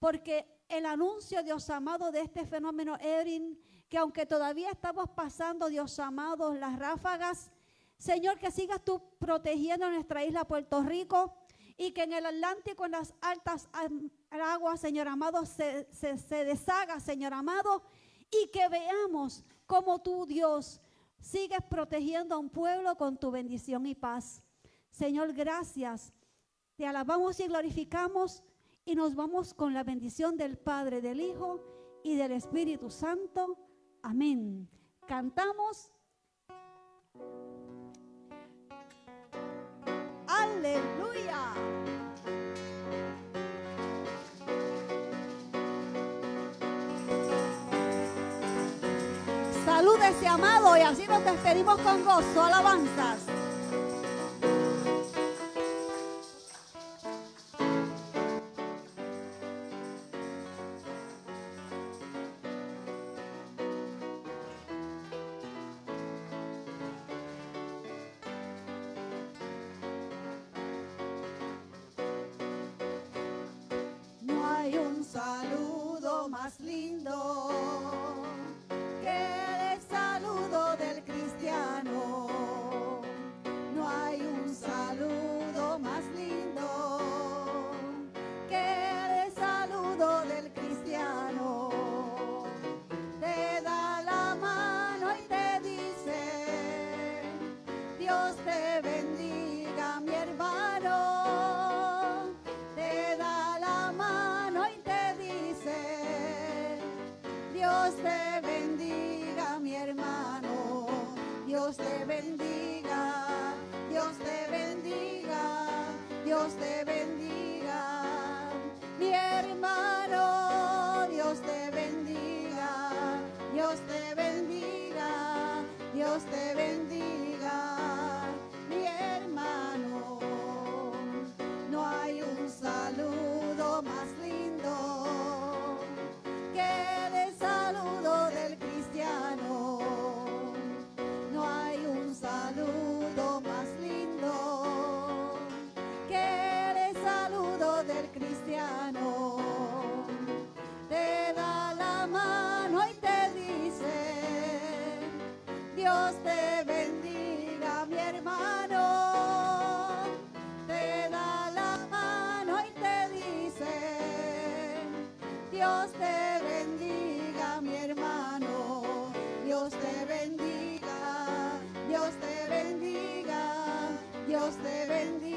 S5: porque el anuncio, Dios amado, de este fenómeno Erin, que aunque todavía estamos pasando, Dios amado, las ráfagas, Señor, que sigas tú protegiendo nuestra isla Puerto Rico y que en el Atlántico, en las altas aguas, Señor amado, se deshaga, Señor amado, y que veamos cómo tú, Dios, sigues protegiendo a un pueblo con tu bendición y paz. Señor, gracias. Te alabamos y glorificamos y nos vamos con la bendición del Padre, del Hijo y del Espíritu Santo. Amén. Cantamos. ¡Aleluya! Salúdese, amado, y así nos despedimos con gozo. Alabanzas.
S6: No hay un saludo más lindo que el saludo del cristiano. No hay un saludo más lindo que el saludo del cristiano. Te da la mano y te dice: Dios te bendiga, mi hermano. Te da la mano y te dice: Dios te bendiga, mi hermano. Dios te bendiga, Dios te bendiga, Dios te bendiga, mi hermano. Dios te bendiga, Dios te bendiga, Dios te bendiga, mi hermano. No hay un saludo más lindo que el saludo del cristiano. No hay un saludo más lindo que el saludo del cristiano. Te da la mano y te dice: Dios te bendiga, mi hermano. Te da la mano y te dice: Dios te bendiga, mi hermano. Dios te bendiga, Dios te bendiga, Dios te bendiga.